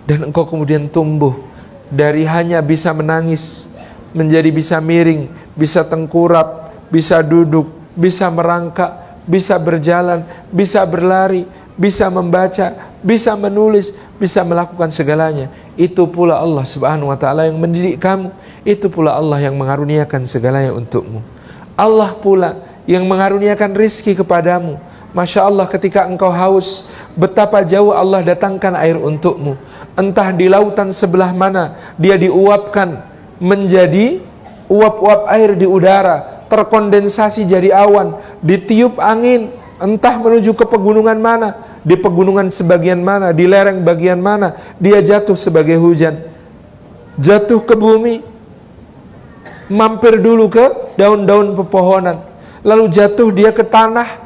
dan engkau kemudian tumbuh dari hanya bisa menangis menjadi bisa miring, bisa tengkurap, bisa duduk, bisa merangkak, bisa berjalan, bisa berlari, bisa membaca, bisa menulis, bisa melakukan segalanya. Itu pula Allah Subhanahu wa taala yang mendidik kamu. Itu pula Allah yang mengaruniakan segalanya untukmu. Allah pula yang mengaruniakan rizki kepadamu. Masya Allah, ketika engkau haus, betapa jauh Allah datangkan air untukmu. Entah di lautan sebelah mana, dia diuapkan menjadi uap-uap air di udara, terkondensasi jadi awan, ditiup angin, entah menuju ke pegunungan mana, di pegunungan sebagian mana, di lereng bagian mana, dia jatuh sebagai hujan, jatuh ke bumi, mampir dulu ke daun-daun pepohonan, lalu jatuh dia ke tanah,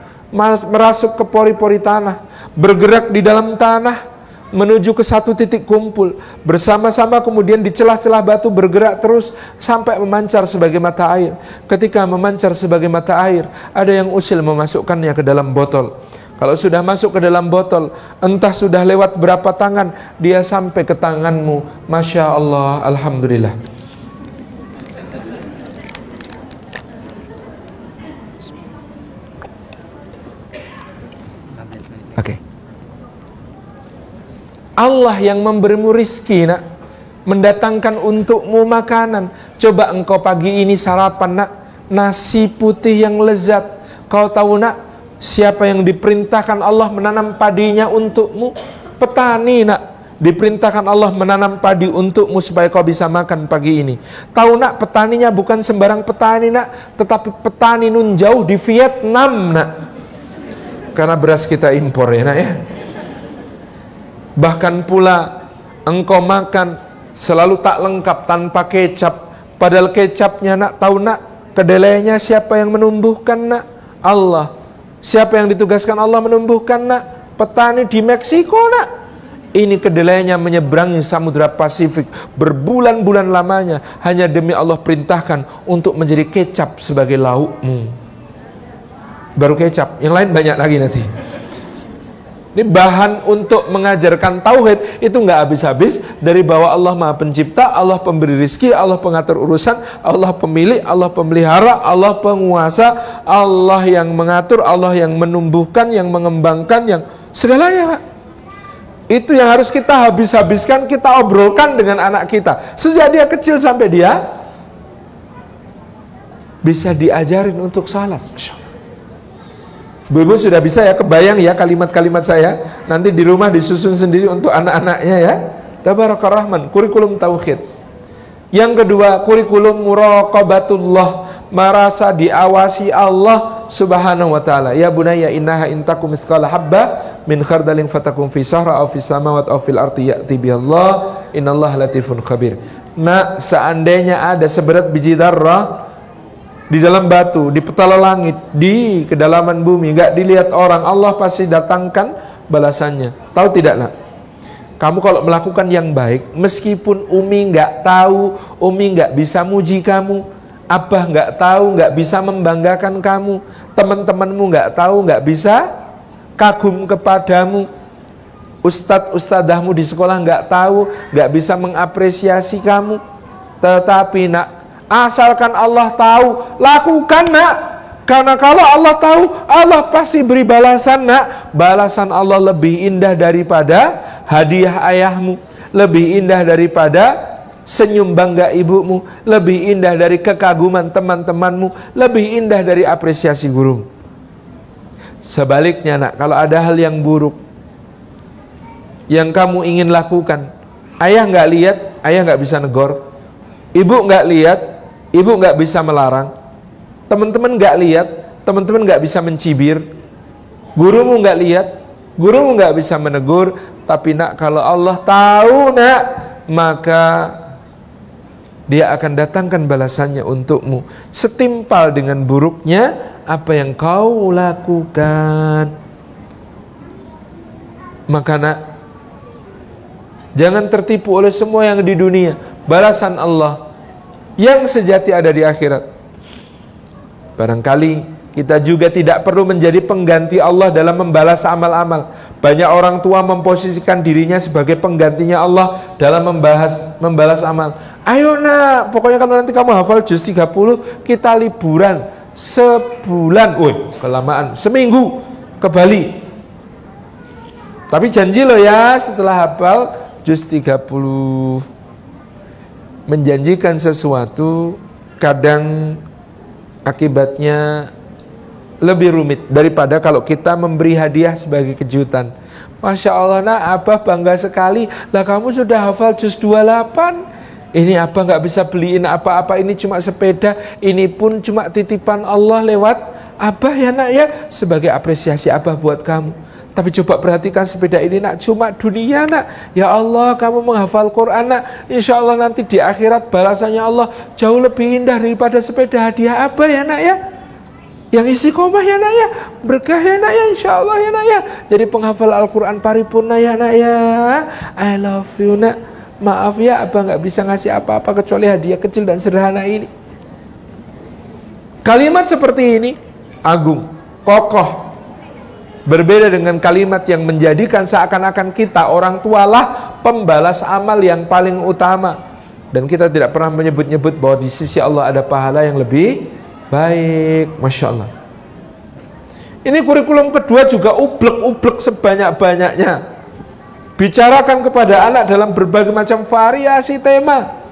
merasuk ke pori-pori tanah, bergerak di dalam tanah, menuju ke satu titik kumpul, bersama-sama kemudian di celah-celah batu bergerak terus sampai memancar sebagai mata air. Ketika memancar sebagai mata air, ada yang usil memasukkannya ke dalam botol. Kalau sudah masuk ke dalam botol, entah sudah lewat berapa tangan, dia sampai ke tanganmu. Masya Allah, Alhamdulillah. Oke. Allah yang memberimu rizki, nak, mendatangkan untukmu makanan. Coba engkau pagi ini sarapan, nak, nasi putih yang lezat. Kau tahu, nak, siapa yang diperintahkan Allah menanam padinya untukmu? Petani, nak, diperintahkan Allah menanam padi untukmu supaya kau bisa makan pagi ini. Tahu, nak, petaninya bukan sembarang petani, nak, tetapi petani nun jauh di Vietnam, nak. Karena beras kita impor, ya, nak, ya. Bahkan pula engkau makan selalu tak lengkap tanpa kecap. Padahal kecapnya, nak, tahu, nak, kedelainya siapa yang menumbuhkan, nak? Allah. Siapa yang ditugaskan Allah menumbuhkan, nak? Petani di Meksiko, nak. Ini kedelainya menyeberangi Samudra Pasifik berbulan-bulan lamanya hanya demi Allah perintahkan untuk menjadi kecap sebagai laukmu. Baru kecap, yang lain banyak lagi nanti. Ini bahan untuk mengajarkan tauhid itu nggak habis-habis, dari bahwa Allah Maha Pencipta, Allah pemberi rizki, Allah pengatur urusan, Allah pemilik, Allah pemelihara, Allah penguasa, Allah yang mengatur, Allah yang menumbuhkan, yang mengembangkan, yang segalanya, Pak. Itu yang harus kita habis-habiskan, kita obrolkan dengan anak kita sejak dia kecil sampai dia bisa diajarin untuk salat. Bu-ibu sudah bisa ya, kebayang ya kalimat-kalimat saya. Nanti di rumah disusun sendiri untuk anak-anaknya ya. Tabarakallah Rahman, kurikulum tauhid. Yang kedua, kurikulum muraqabatullah, merasa diawasi Allah Subhanahu wa taala. Ya bunayya innaha intakum misqala habba min khardalin fatakum fi sahra aw fis samawati aw fil ardi ya'ti bihallah innallaha latifun khabir. Nak, seandainya ada seberat biji darah di dalam batu, di petala langit, di kedalaman bumi, enggak dilihat orang, Allah pasti datangkan balasannya. Tahu tidak, Nak? Kamu kalau melakukan yang baik, meskipun Umi enggak tahu, Umi enggak bisa muji kamu, Abah enggak tahu, enggak bisa membanggakan kamu, teman-temanmu enggak tahu, enggak bisa kagum kepadamu, ustadz-ustadzahmu di sekolah enggak tahu, enggak bisa mengapresiasi kamu. Tetapi Nak, asalkan Allah tahu, lakukan, Nak. Karena kalau Allah tahu, Allah pasti beri balasan, Nak. Balasan Allah lebih indah daripada hadiah ayahmu, lebih indah daripada senyum bangga ibumu, lebih indah dari kekaguman teman-temanmu, lebih indah dari apresiasi gurumu. Sebaliknya, Nak, kalau ada hal yang buruk yang kamu ingin lakukan, ayah nggak lihat, ayah nggak bisa negor, ibu nggak lihat, ibu nggak bisa melarang, teman-teman nggak lihat, teman-teman nggak bisa mencibir, gurumu nggak lihat, gurumu nggak bisa menegur. Tapi Nak, kalau Allah tahu, Nak, maka Dia akan datangkan balasannya untukmu setimpal dengan buruknya apa yang kau lakukan. Maka Nak, jangan tertipu oleh semua yang di dunia. Balasan Allah yang sejati ada di akhirat. Barangkali kita juga tidak perlu menjadi pengganti Allah dalam membalas amal-amal. Banyak orang tua memposisikan dirinya sebagai penggantinya Allah dalam membalas amal. Ayo Nak, pokoknya nanti kamu hafal juz 30, kita liburan sebulan. Woi, kelamaan, seminggu ke Bali. Tapi janji loh ya, setelah hafal juz 30. Menjanjikan sesuatu kadang akibatnya lebih rumit daripada kalau kita memberi hadiah sebagai kejutan. Masya Allah, Nak, Abah bangga sekali. Lah kamu sudah hafal juz 28. Ini Abah nggak bisa beliin apa-apa, ini cuma sepeda. Ini pun cuma titipan Allah lewat Abah ya, Nak, ya, sebagai apresiasi Abah buat kamu. Tapi coba perhatikan sepeda ini, Nak, cuma dunia, Nak. Ya Allah, kamu menghafal Quran, Nak. Insya Allah nanti di akhirat balasannya Allah jauh lebih indah daripada sepeda hadiah Abah ya, Nak, ya. Yang istiqomah ya, Nak, ya, berkah ya, Nak, ya, insya Allah ya, Nak, ya, jadi penghafal Al-Quran paripurna ya, Nak, ya. I love you, Nak. Maaf ya, Abah nggak bisa ngasih apa-apa kecuali hadiah kecil dan sederhana ini. Kalimat seperti ini agung, kokoh, berbeda dengan kalimat yang menjadikan seakan-akan kita orang tualah pembalas amal yang paling utama, dan kita tidak pernah menyebut-nyebut bahwa di sisi Allah ada pahala yang lebih baik. Masya Allah. Ini kurikulum kedua juga ublek-ublek sebanyak-banyaknya. Bicarakan kepada anak dalam berbagai macam variasi tema,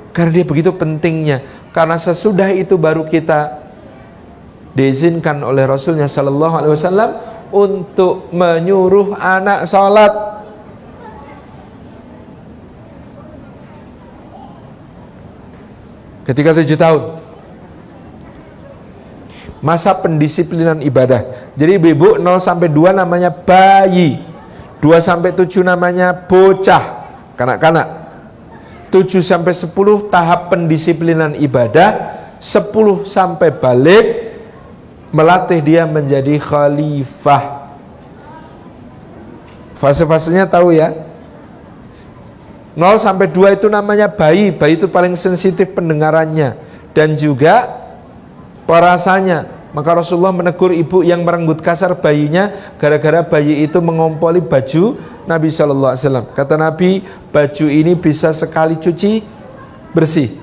karena dia begitu pentingnya. Karena sesudah itu baru kita diizinkan oleh Rasulnya Sallallahu Alaihi Wasallam untuk menyuruh anak sholat. Ketika 7 tahun, masa pendisiplinan ibadah. Jadi ibu-ibu 0-2 namanya bayi, 2-7 namanya bocah, kanak-kanak. 7-10 tahap pendisiplinan ibadah. 10 sampai balik, melatih dia menjadi khalifah. Fase-fasenya tahu ya. 0-2 itu namanya bayi. Bayi itu paling sensitif pendengarannya dan juga perasanya. Maka Rasulullah menegur ibu yang merenggut kasar bayinya gara-gara bayi itu mengompoli baju Nabi SAW. Kata Nabi, baju ini bisa sekali cuci bersih,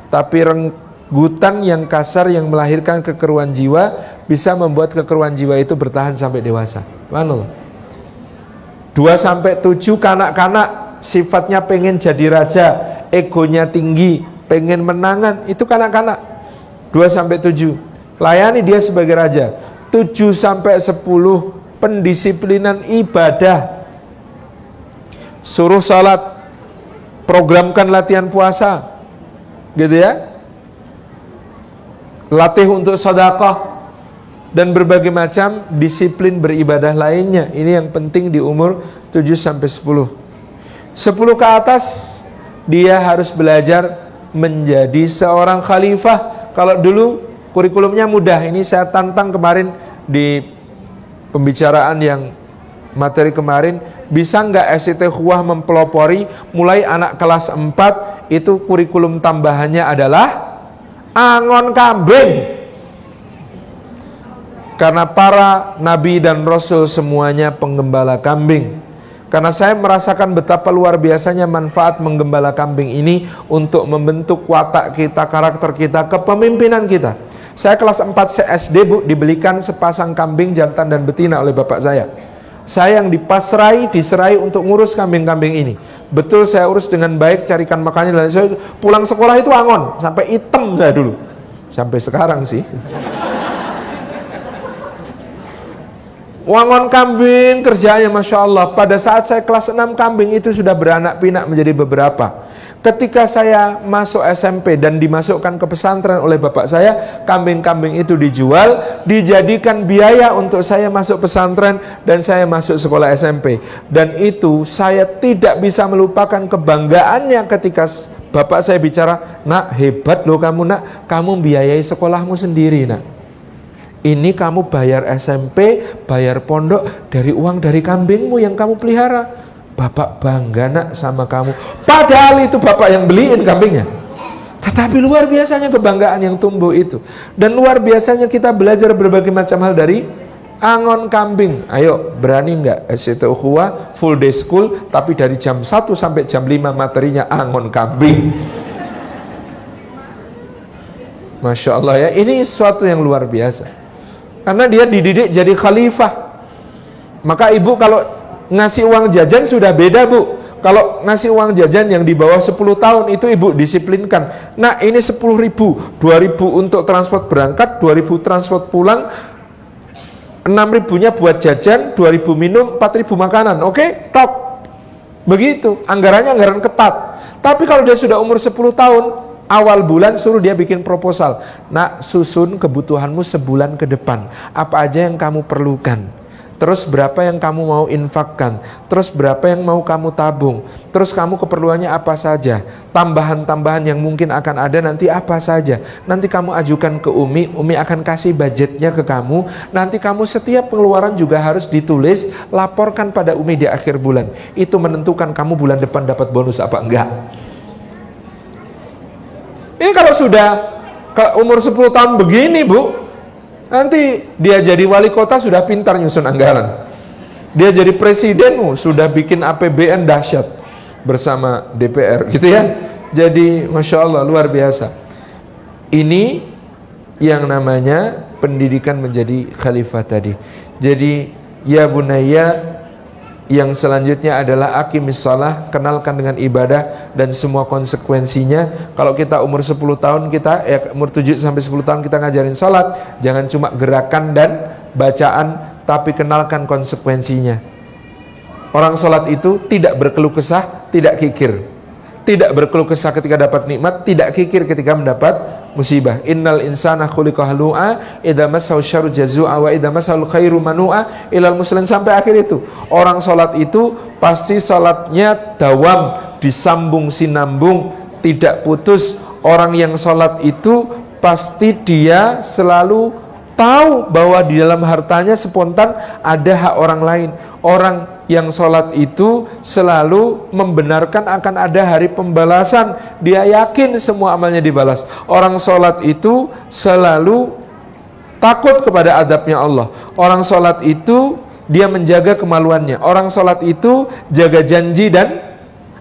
tapi renggutan yang kasar yang melahirkan kekeruan jiwa bisa membuat kekeruan jiwa itu bertahan sampai dewasa. Subhanallah. 2-7 kanak-kanak sifatnya pengen jadi raja, egonya tinggi, pengen menangan, itu kanak-kanak. 2-7 layani dia sebagai raja. 7-10 pendisiplinan ibadah. Suruh salat, programkan latihan puasa, gitu ya. latih untuk sedekah, dan berbagai macam disiplin beribadah lainnya. Ini yang penting di umur 7-10. 10 ke atas dia harus belajar menjadi seorang khalifah. Kalau dulu kurikulumnya mudah, ini saya tantang kemarin di pembicaraan yang materi kemarin, bisa nggak SIT Ukhuwah mempelopori mulai anak kelas 4 itu kurikulum tambahannya adalah angon kambing. Karena para nabi dan rasul semuanya penggembala kambing. Karena saya merasakan betapa luar biasanya manfaat menggembala kambing ini untuk membentuk watak kita, karakter kita, kepemimpinan kita. Saya kelas 4 SD, Bu, dibelikan sepasang kambing jantan dan betina oleh bapak saya. Saya yang diserai untuk ngurus kambing-kambing ini. Betul, saya urus dengan baik, carikan makannya, dan saya pulang sekolah itu angon sampai hitam saya dulu. Sampai sekarang sih. Wangon kambing kerjanya Masya Allah. Pada saat saya kelas 6 kambing itu sudah beranak pinak menjadi beberapa. Ketika saya masuk SMP dan dimasukkan ke pesantren oleh bapak saya, kambing-kambing itu dijual, dijadikan biaya untuk saya masuk pesantren dan saya masuk sekolah SMP. Dan itu saya tidak bisa melupakan kebanggaannya ketika bapak saya bicara, "Nak, hebat loh kamu, nak, kamu biayai sekolahmu sendiri, nak. Ini kamu bayar SMP, bayar pondok dari uang dari kambingmu yang kamu pelihara. Bapak bangga, nak, sama kamu." Padahal itu bapak yang beliin kambingnya. Tetapi luar biasanya kebanggaan yang tumbuh itu. Dan luar biasanya kita belajar berbagai macam hal dari angon kambing. Ayo, berani nggak SIT Ukhuwah full day school, tapi dari jam 1 sampai jam 5 materinya angon kambing. Masya Allah ya, ini sesuatu yang luar biasa. Karena dia dididik jadi khalifah. Maka ibu kalau ngasih uang jajan sudah beda, Bu. Kalau ngasih uang jajan yang di bawah 10 tahun itu ibu disiplinkan. Nah, ini 10.000, 2.000 untuk transport berangkat, 2.000 transport pulang, 6.000-nya buat jajan, 2.000 minum, 4.000 makanan. Oke, top. Begitu, anggarannya anggaran ketat. Tapi kalau dia sudah umur 10 tahun, awal bulan suruh dia bikin proposal. Nak, susun kebutuhanmu sebulan ke depan. Apa aja yang kamu perlukan. Terus berapa yang kamu mau infakkan. Terus berapa yang mau kamu tabung. Terus kamu keperluannya apa saja. Tambahan-tambahan yang mungkin akan ada nanti apa saja. Nanti kamu ajukan ke Umi. Umi akan kasih budgetnya ke kamu. Nanti kamu setiap pengeluaran juga harus ditulis. Laporkan pada Umi di akhir bulan. Itu menentukan kamu bulan depan dapat bonus apa enggak. Ini kalau sudah ke umur 10 tahun begini, Bu, nanti dia jadi wali kota sudah pintar nyusun anggaran. Dia jadi presiden, sudah bikin APBN dahsyat bersama DPR, gitu ya. Jadi Masya Allah, luar biasa. Ini yang namanya pendidikan menjadi khalifah tadi. Jadi, ya bunayya, yang selanjutnya adalah aqimis shalah, kenalkan dengan ibadah dan semua konsekuensinya. Kalau kita umur 10 tahun kita umur 7 sampai 10 tahun kita ngajarin salat, jangan cuma gerakan dan bacaan, tapi kenalkan konsekuensinya. Orang salat itu tidak berkeluh kesah, tidak kikir. Tidak berkeluh kesah ketika dapat nikmat, tidak kikir ketika mendapat musibah. Innal insana khuliqa halu'a idza massahu syarru jazua wa idza massahu khairu manu'a ilal muslim, sampai akhir itu. Orang salat itu pasti salatnya dawam, disambung sinambung, tidak putus. Orang yang salat itu pasti dia selalu tahu bahwa di dalam hartanya spontan ada hak orang lain. Orang yang sholat itu selalu membenarkan akan ada hari pembalasan. Dia yakin semua amalnya dibalas. Orang sholat itu selalu takut kepada adabnya Allah. Orang sholat itu dia menjaga kemaluannya. Orang sholat itu jaga janji dan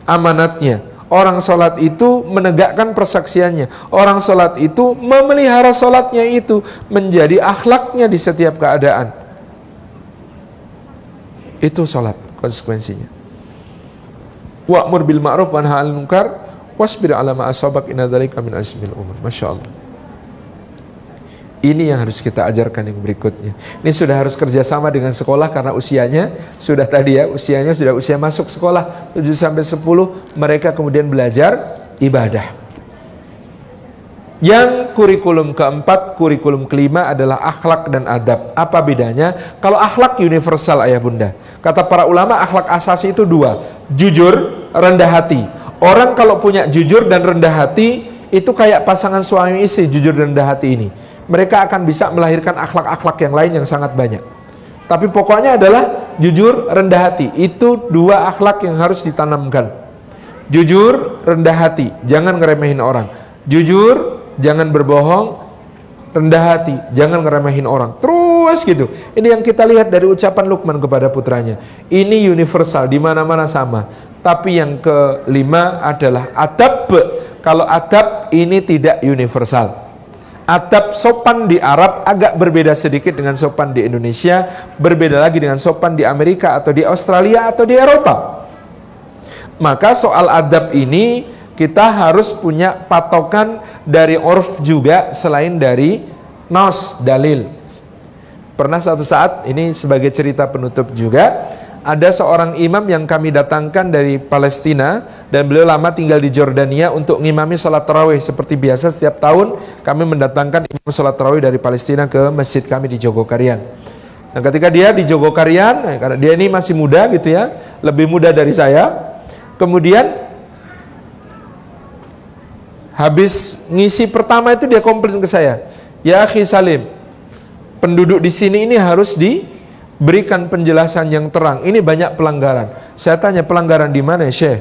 amanatnya. Orang sholat itu menegakkan persaksiannya. Orang sholat itu memelihara sholatnya itu menjadi akhlaknya di setiap keadaan. Itu sholat konsekuensinya. Wa'mur bil ma'ruf wa nahy 'anil munkar wasbir 'ala ma asabak inna dzalika min azmil umur. Masya Allah. Ini yang harus kita ajarkan yang berikutnya. Ini sudah harus kerjasama dengan sekolah karena usianya sudah tadi ya, usianya sudah usia masuk sekolah 7 sampai 10, mereka kemudian belajar ibadah. Yang kurikulum keempat, kurikulum kelima adalah akhlak dan adab. Apa bedanya? Kalau akhlak universal ayah bunda. Kata para ulama akhlak asasi itu dua. Jujur, rendah hati. Orang kalau punya jujur dan rendah hati, itu kayak pasangan suami istri jujur dan rendah hati ini. Mereka akan bisa melahirkan akhlak-akhlak yang lain yang sangat banyak. Tapi pokoknya adalah jujur, rendah hati. Itu dua akhlak yang harus ditanamkan. Jujur, rendah hati. Jangan ngeremehin orang. Jujur, jangan berbohong, rendah hati, jangan ngeremehin orang. Terus gitu. Ini yang kita lihat dari ucapan Luqman kepada putranya. Ini universal, di mana-mana sama. Tapi yang kelima adalah adab. Kalau adab ini tidak universal. Adab sopan di Arab agak berbeda sedikit dengan sopan di Indonesia, berbeda lagi dengan sopan di Amerika atau di Australia atau di Eropa. Maka soal adab ini kita harus punya patokan dari urf juga selain dari nas, dalil. Pernah satu saat, ini sebagai cerita penutup juga, ada seorang imam yang kami datangkan dari Palestina dan beliau lama tinggal di Jordania untuk ngimami sholat tarawih. Seperti biasa setiap tahun kami mendatangkan imam sholat tarawih dari Palestina ke masjid kami di Jogokarian. Nah ketika dia di Jogokarian, karena dia ini masih muda gitu ya, lebih muda dari saya, kemudian habis ngisi pertama itu dia komplain ke saya, ya akhi Salim, penduduk di sini ini harus diberikan penjelasan yang terang. Ini banyak pelanggaran. Saya tanya, pelanggaran di mana ya Syekh?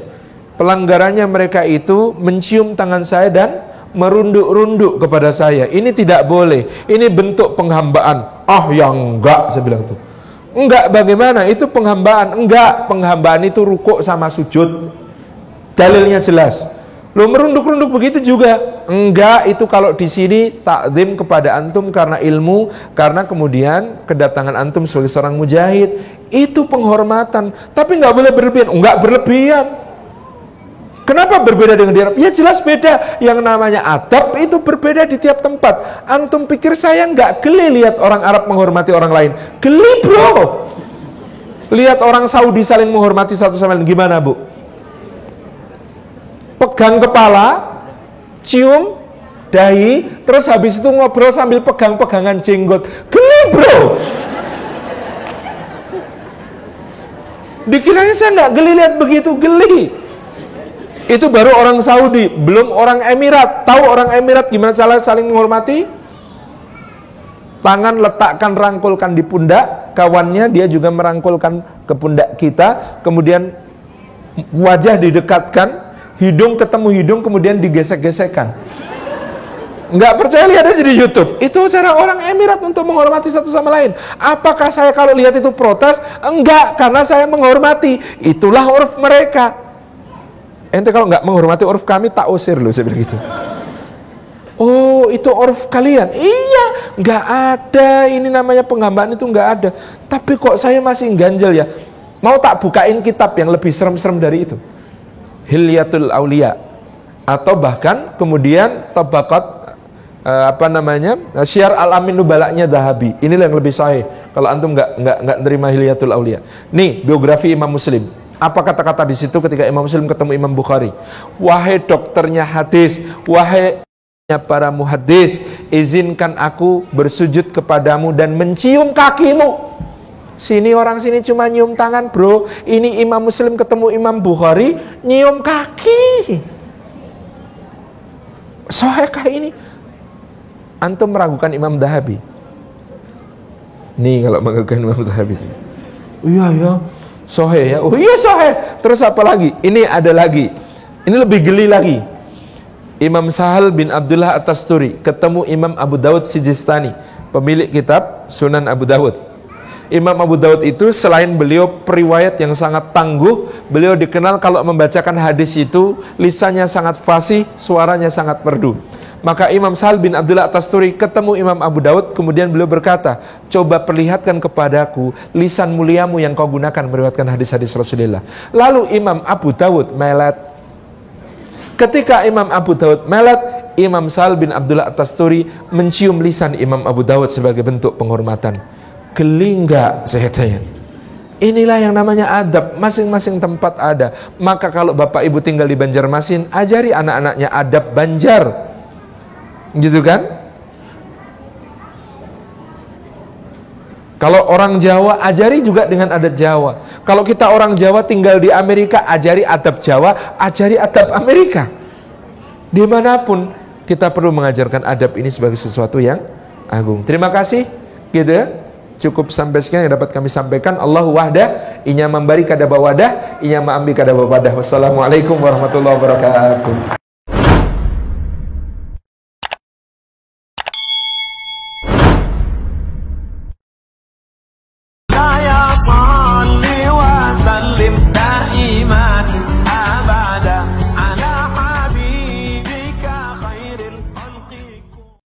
Pelanggarannya mereka itu mencium tangan saya dan merunduk-runduk kepada saya. Ini tidak boleh. Ini bentuk penghambaan. Ah ya enggak, saya bilang itu. Enggak, bagaimana? Itu penghambaan. Enggak, penghambaan itu rukuk sama sujud. Dalilnya jelas. Lo merunduk-runduk begitu juga. Enggak, itu kalau di sini takzim kepada antum karena ilmu, karena kemudian kedatangan antum sebagai seorang mujahid, itu penghormatan. Tapi enggak boleh berlebihan. Enggak berlebihan. Kenapa berbeda dengan di Arab? Ya jelas beda. Yang namanya adab itu berbeda di tiap tempat. Antum pikir saya enggak geli lihat orang Arab menghormati orang lain? Geli bro. Lihat orang Saudi saling menghormati satu sama lain, gimana bu? Pegang kepala, cium dahi, terus habis itu ngobrol sambil pegang-pegangan jenggot. Geli bro. Dikiranya saya nggak geli lihat begitu, geli. Itu baru orang Saudi, belum orang Emirat. Tahu orang Emirat gimana cara saling menghormati? Tangan letakkan, rangkulkan di pundak kawannya, dia juga merangkulkan ke pundak kita, kemudian wajah didekatkan, hidung ketemu hidung, kemudian digesek-gesekkan. Nggak percaya, lihat aja di YouTube. Itu cara orang Emirat untuk menghormati satu sama lain. Apakah saya kalau lihat itu protes? Enggak, karena saya menghormati. Itulah urf mereka. Ente kalau nggak menghormati urf kami, tak usir loh, saya bilang gitu. Oh, itu urf kalian? Iya, nggak ada. Ini namanya penghambaan, itu nggak ada. Tapi kok saya masih ganjel ya? Mau tak bukain kitab yang lebih serem-serem dari itu? Hilyatul Aulia, atau bahkan kemudian Tabaqat Syiar Al-Amin Nubala'nya Dahabi. Inilah yang lebih sahih kalau antum nggak nerima Hilyatul Aulia. Nih biografi Imam Muslim. Apa kata-kata di situ ketika Imam Muslim ketemu Imam Bukhari? Wahai dokternya hadis, wahai para muhaddis, izinkan aku bersujud kepadamu dan mencium kakimu. Sini orang sini cuma nyium tangan bro. Ini Imam Muslim ketemu Imam Bukhari nyium kaki. Sohekah ini? Antum meragukan Imam Dahabi? Nih kalau meragukan Imam Dahabi. Iya ya, soheh ya. Oh iya soheh. Terus apa lagi? Ini ada lagi. Ini lebih geli lagi. Imam Sahal bin Abdullah At-Tasturi ketemu Imam Abu Dawud Sijistani, pemilik kitab Sunan Abu Dawud. Imam Abu Dawud itu selain beliau periwayat yang sangat tangguh, beliau dikenal kalau membacakan hadis itu lisannya sangat fasih, suaranya sangat merdu. Maka Imam Sahal bin Abdullah At-Tasturi ketemu Imam Abu Dawud, kemudian beliau berkata, coba perlihatkan kepadaku lisan muliamu yang kau gunakan meriwayatkan hadis-hadis Rasulullah. Lalu Imam Abu Dawud melet. Ketika Imam Abu Dawud melet, Imam Sahal bin Abdullah At-Tasturi mencium lisan Imam Abu Dawud sebagai bentuk penghormatan. Geli enggak, saya tanya. Inilah yang namanya adab, masing-masing tempat ada. Maka kalau bapak ibu tinggal di Banjarmasin, ajari anak-anaknya adab Banjar. Gitu kan? Kalau orang Jawa, ajari juga dengan adat Jawa. Kalau kita orang Jawa tinggal di Amerika, ajari adab Jawa, ajari adab Amerika. Dimanapun kita perlu mengajarkan adab ini sebagai sesuatu yang agung. Terima kasih, gitu ya. Cukup sampai sekian yang dapat kami sampaikan. Allahu wahdah, inya memberi kada bawadah, inya ma'ambi kada bawadah. Wassalamualaikum warahmatullahi wabarakatuh.